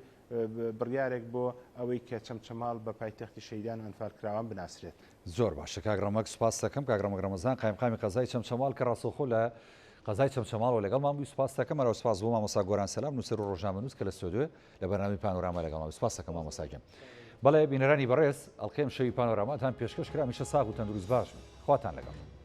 بڕیارێک بۆ ئەوەی کە چەمچەماڵ بە پایتەختی شەیدان و ئەنفالکراوان بناسرێت. زۆر باشە کاگڕەمەک سوپاس دەکەم. کاگڕەمەک ڕەمەزان قایمقامی قەزای چەمچەماڵ کە ڕاستەوخۆ لە قەزای چەمچەماڵەوە لەگەڵمان بووی. سوپاس دەکەم. ئەرە سوپاس بۆ مامۆستا گۆران سەلام نووسەر و ڕۆژنامەنووس کە لە ستۆدیۆ لە بەرنامەی پانۆراما لەگەڵمان. سوپاس دەکەم مامۆستاگەم. بەڵێ بینەرانی بەڕێز ئەڵقەی ئەم شەوی پانۆراماتان پێشکەش کرا. هەمیشە ساغ و تەندروست باش بن. خواتان لەگەڵ.